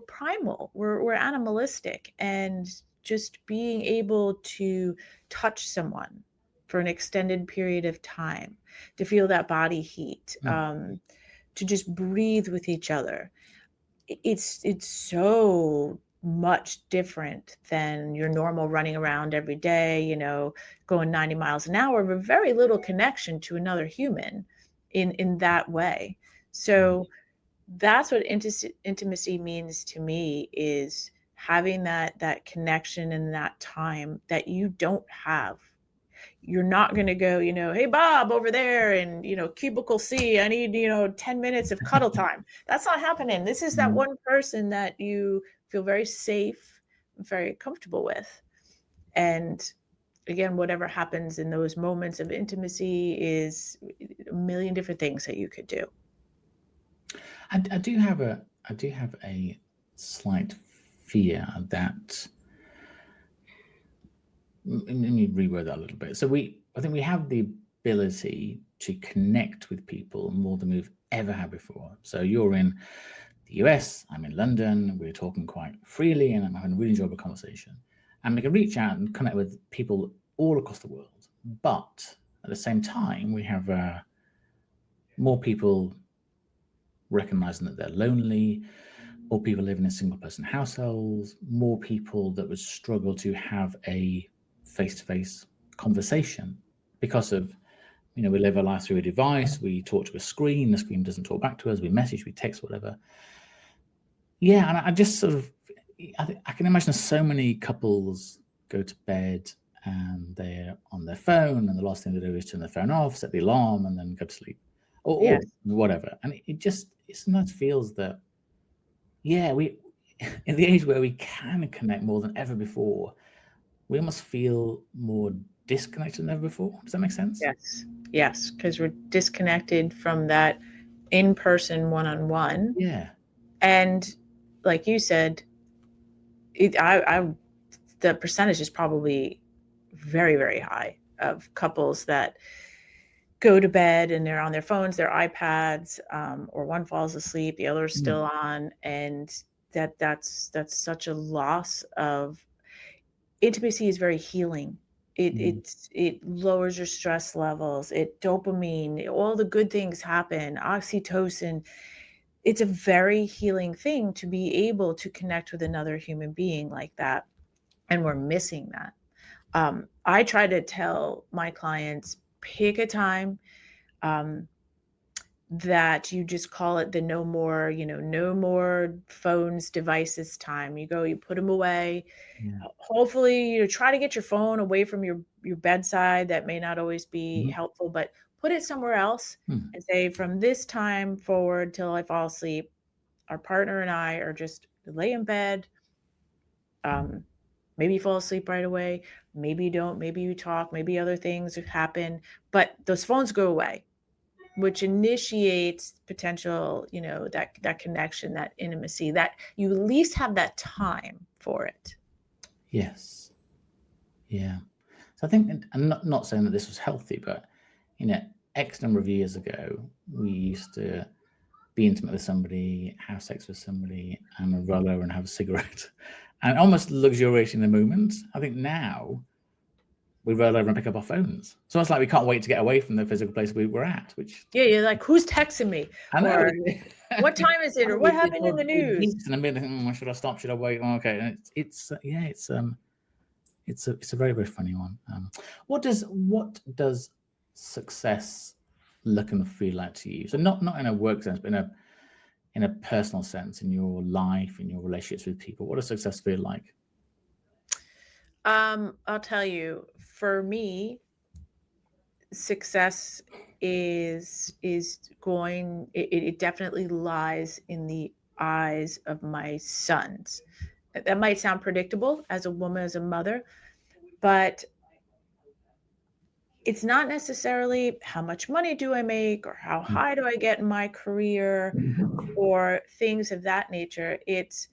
Speaker 2: primal, we're animalistic, and just being able to touch someone for an extended period of time, to feel that body heat, to just breathe with each other. It's so much different than your normal running around every day, you know, going 90 miles an hour, with very little connection to another human in that way. So that's what intimacy means to me, is having that connection and that time that you don't have. You're not going to go, you know, hey, Bob, over there in, you know, cubicle C, I need, you know, 10 minutes of cuddle time. That's not happening. This is that one person that you feel very safe, very comfortable with. And again, whatever happens in those moments of intimacy is a million different things that you could do.
Speaker 1: I do have a slight fear that, let me reword that a little bit. So I think we have the ability to connect with people more than we've ever had before. So you're in the US, I'm in London, we're talking quite freely, and I'm having a really enjoyable conversation. And we can reach out and connect with people all across the world. But at the same time, we have more people recognizing that they're lonely, or people living in single-person households, more people that would struggle to have a face-to-face conversation because of, you know, we live our life through a device, we talk to a screen, the screen doesn't talk back to us, we message, we text, whatever. Yeah, and I just sort of, I can imagine so many couples go to bed and they're on their phone, and the last thing they do is turn their phone off, set the alarm, and then go to sleep, or whatever. And it sometimes feels that, yeah, we, in the age where we can connect more than ever before, we almost feel more disconnected than ever before. Does that make sense?
Speaker 2: Yes, because we're disconnected from that in-person one-on-one.
Speaker 1: Yeah.
Speaker 2: And like you said, the percentage is probably very, very high of couples that go to bed and they're on their phones, their iPads, or one falls asleep, the other's still on, and that's such a loss of intimacy. Is very healing. It lowers your stress levels, it dopamine, all the good things happen, oxytocin. It's a very healing thing to be able to connect with another human being like that, and we're missing that. I try to tell my clients, pick a time that you just call it the no more, you know, no more phones, devices time. You go, you put them away. Hopefully, you know, try to get your phone away from your bedside. That may not always be helpful, but put it somewhere else and say, from this time forward till I fall asleep, our partner and I are just lay in bed. Maybe you fall asleep right away. Maybe you don't. Maybe you talk. Maybe other things happen. But those phones go away, which initiates potential, you know, that connection, that intimacy, that you at least have that time for it.
Speaker 1: Yes. Yeah. So I think, I'm not saying that this was healthy, but, you know, X number of years ago, we used to be intimate with somebody, have sex with somebody, and roll over and have a cigarette, and almost luxuriating the moment. I think now we roll over and pick up our phones. So it's like we can't wait to get away from the physical place we were at. Which
Speaker 2: you're like, who's texting me?
Speaker 1: I know.
Speaker 2: Or what time is it? Or what happened in the news?
Speaker 1: And I'm thinking, should I stop? Should I wait? Okay. And it's a very, very funny one. What does success look and feel like to you? So not in a work sense, but in a personal sense, in your life, in your relationships with people. What does success feel like?
Speaker 2: I'll tell you, for me, success is going it definitely lies in the eyes of my sons. That might sound predictable as a woman, as a mother, but it's not necessarily how much money do I make or how high do I get in my career or things of that nature. It's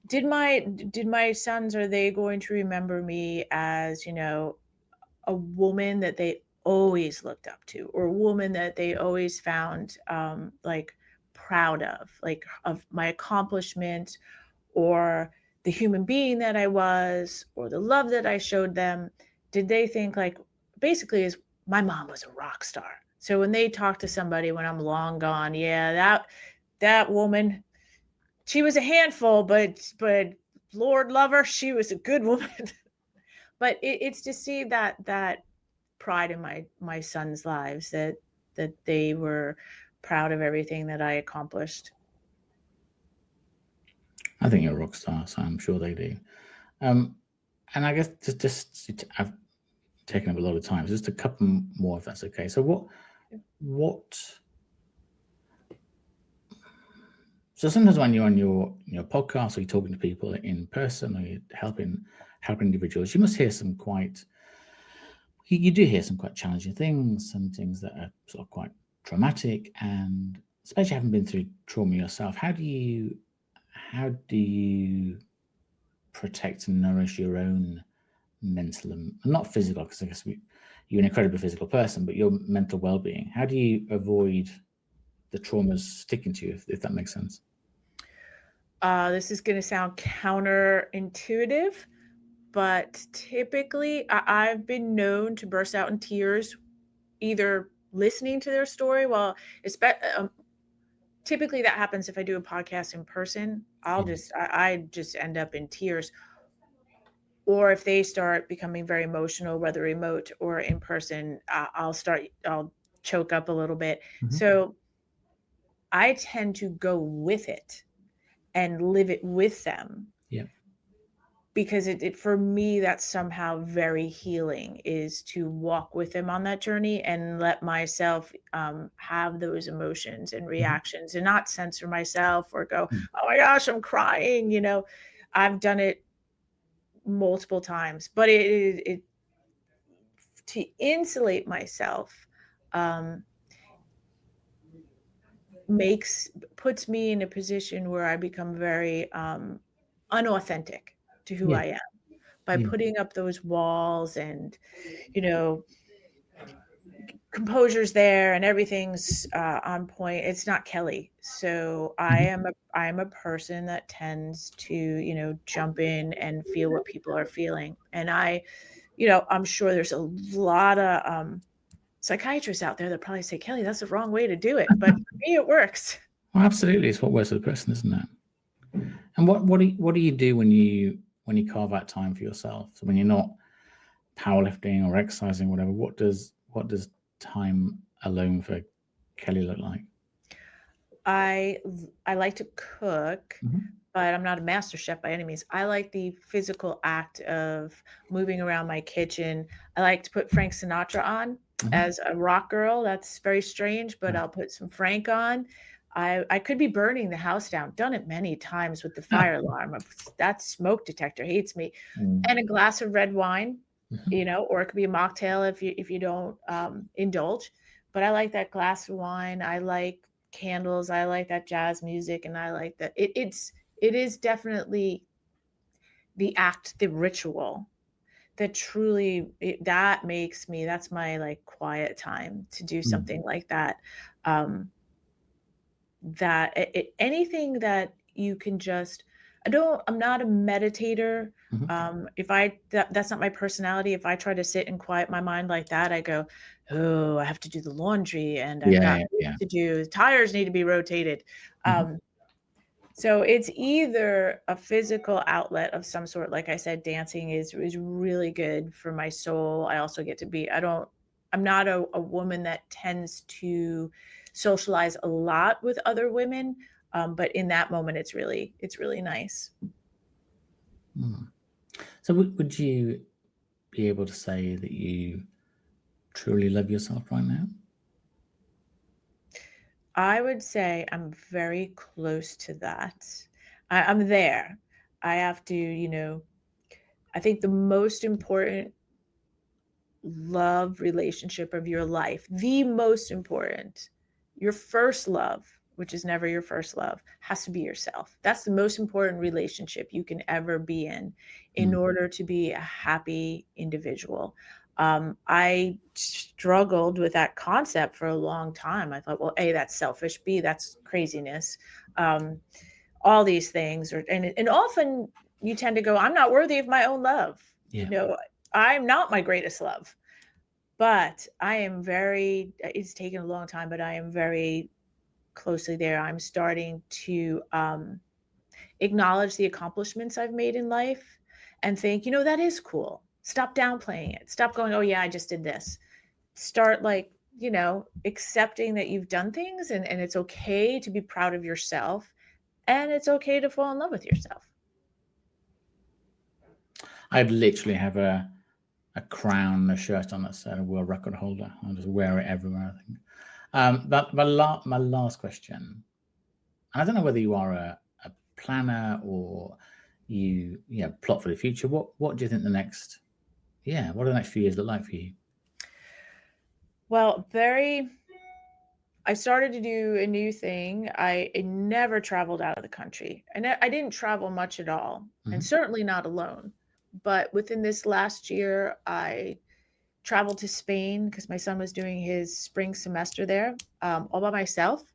Speaker 2: did my sons, are they going to remember me as, a woman that they always looked up to, or a woman that they always found like proud of, like of my accomplishment, or the human being that I was, or the love that I showed them? Did they think like basically is my mom was a rock star? So when they talk to somebody when I'm long gone, yeah, that woman, she was a handful, but Lord love her, she was a good woman. But it's to see that pride in my sons' lives, that they were proud of everything that I accomplished.
Speaker 1: I think you're a rock star, so I'm sure they do. And I guess just I've taken up a lot of time. So just a couple more, if that's okay. So what? So sometimes when you're on your podcast, or you're talking to people in person, or you're helping individuals, you must hear some you do hear some quite challenging things, some things that are sort of quite traumatic, and especially having been through trauma yourself, how do you protect and nourish your own mental and not physical, because I guess you're an incredibly physical person, but your mental well-being? How do you avoid the traumas sticking to you, if that makes sense?
Speaker 2: This is going to sound counterintuitive, but typically I've been known to burst out in tears, either listening to their story. Well, typically that happens if I do a podcast in person. I just end up in tears. Or if they start becoming very emotional, whether remote or in person, I'll choke up a little bit.
Speaker 1: Mhm.
Speaker 2: So I tend to go with it and live it with them.
Speaker 1: Yeah.
Speaker 2: Because it for me, that's somehow very healing, is to walk with them on that journey and let myself have those emotions and reactions, and not censor myself or go, oh my gosh, I'm crying. I've done it multiple times, but it to insulate myself um, puts me in a position where I become very unauthentic to who
Speaker 1: Yeah.
Speaker 2: I am, by
Speaker 1: Yeah.
Speaker 2: putting up those walls, and composure's there and everything's on point. It's not Kelly. So I am a person that tends to jump in and feel what people are feeling. And I'm sure there's a lot of psychiatrists out there that probably say, Kelly, that's the wrong way to do it, but for me it works.
Speaker 1: Well, absolutely, it's what works for the person, isn't it? And what do you do when you carve out time for yourself? So when you're not powerlifting or exercising, whatever, what does time alone for Kelly look like?
Speaker 2: I like to cook, but I'm not a master chef by any means. I like the physical act of moving around my kitchen. I like to put Frank Sinatra on as a rock girl. That's very strange, but I'll put some Frank on. I could be burning the house down. Done it many times with the fire alarm. That smoke detector hates me. And a glass of red wine, or it could be a mocktail if you don't indulge. But I like that glass of wine. I like candles. I like that jazz music, and I like that it is definitely the act, the ritual that truly that's my like quiet time to do something like that. Anything that you can just I'm not a meditator. That's not my personality. If I try to sit and quiet my mind like that, I go, oh, I have to do the laundry, and I've got to do, the tires need to be rotated. So it's either a physical outlet of some sort. Like I said, dancing is really good for my soul. I also get to be, I don't not a woman that tends to socialize a lot with other women. But in that moment, it's really nice.
Speaker 1: So would you be able to say that you truly love yourself right now?
Speaker 2: I would say I'm very close to that. I'm there. I have to, I think the most important love relationship of your life, the most important, your first love, which is never your first love, has to be yourself. That's the most important relationship you can ever be in order to be a happy individual. I struggled with that concept for a long time. I thought, well, A, that's selfish. B, that's craziness. All these things, and often you tend to go, I'm not worthy of my own love.
Speaker 1: Yeah.
Speaker 2: I'm not my greatest love. But it's taken a long time, but I am very closely there. I'm starting to acknowledge the accomplishments I've made in life and think, that is cool. Stop downplaying it. Stop going, oh yeah, I just did this. Start accepting that you've done things, and it's okay to be proud of yourself, and it's okay to fall in love with yourself.
Speaker 1: I'd literally have a crown, a shirt on that said a world record holder. I'll just wear it everywhere, I think. But my last question, and I don't know whether you are a planner or you plot for the future. What do you think what do the next few years look like for you?
Speaker 2: Well, I started to do a new thing. I never traveled out of the country, and I didn't travel much at all, and certainly not alone. But within this last year, I traveled to Spain because my son was doing his spring semester there, all by myself. It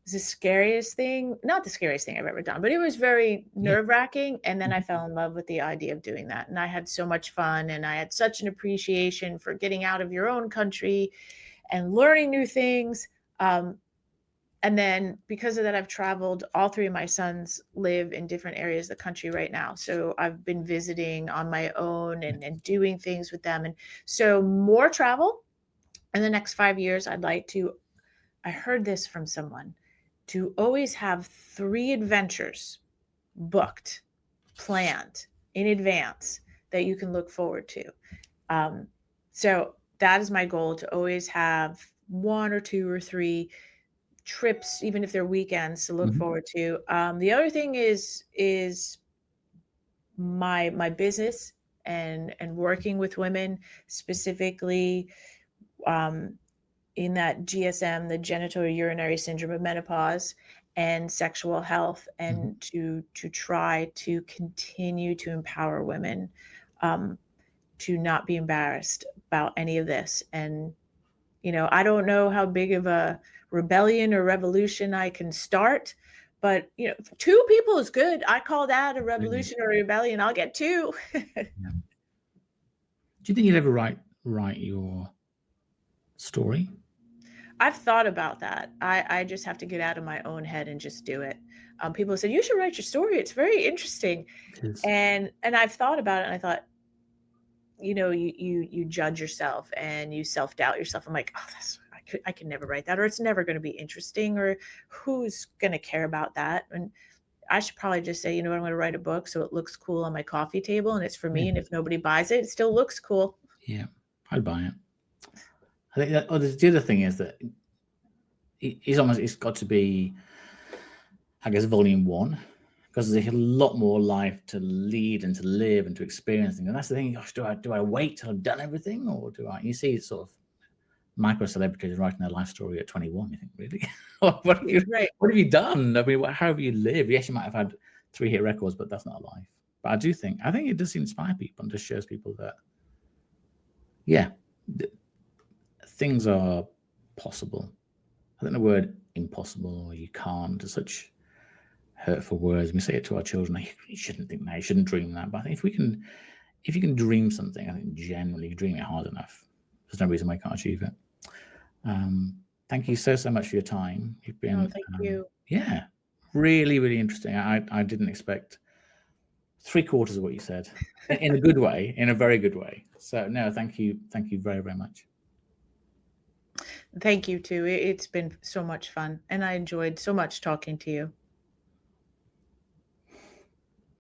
Speaker 2: was the scariest thing, not the scariest thing I've ever done, but it was very nerve-wracking. And then I fell in love with the idea of doing that. And I had so much fun, and I had such an appreciation for getting out of your own country and learning new things. And then because of that, I've traveled. All three of my sons live in different areas of the country right now. So I've been visiting on my own and doing things with them. And so more travel in the next 5 years. I heard this from someone, to always have 3 adventures booked, planned in advance that you can look forward to. So that is my goal, to always have 1 or 2 or 3 trips, even if they're weekends, to look forward to. The other thing is my business and working with women, specifically in that GSM, the genital urinary syndrome of menopause, and sexual health, and to try to continue to empower women to not be embarrassed about any of this. And I don't know how big of a rebellion or revolution I can start, but 2 people is good. I call that a revolution or a rebellion. I'll get 2.
Speaker 1: Do you think you'd ever write your story?
Speaker 2: I've thought about that. I just have to get out of my own head and just do it. People said, you should write your story. It's very interesting. And I've thought about it, and I thought, you judge yourself and you self-doubt yourself. I'm like, oh, I can never write that, or it's never going to be interesting, or who's going to care about that? And I should probably just say, I'm going to write a book so it looks cool on my coffee table, and it's for me. And if nobody buys it, it still looks cool.
Speaker 1: Yeah, I'd buy it. I think that, the other thing is that it's got to be, I guess, volume 1, because there's a lot more life to lead and to live and to experience. And that's the thing. Gosh, do I wait till I've done everything, or do I? You see, sort of micro celebrities writing their life story at 21. You think, really? what have you done? I mean, how have you lived? Yes, you might have had 3 hit records, but that's not a life. But I think it does inspire people and just shows people that, things are possible. I think the word impossible or you can't are such hurtful words. We say it to our children, like, you shouldn't think that, you shouldn't dream that. But I think if you can dream something, I think generally you dream it hard enough, there's no reason why you can't achieve it. Thank you so much for your time. You've been
Speaker 2: thank you.
Speaker 1: Yeah, really, really interesting. I didn't expect 3/4 of what you said in a good way, in a very good way. So no, thank you very, very much.
Speaker 2: Thank you too. It's been so much fun, and I enjoyed so much talking to you.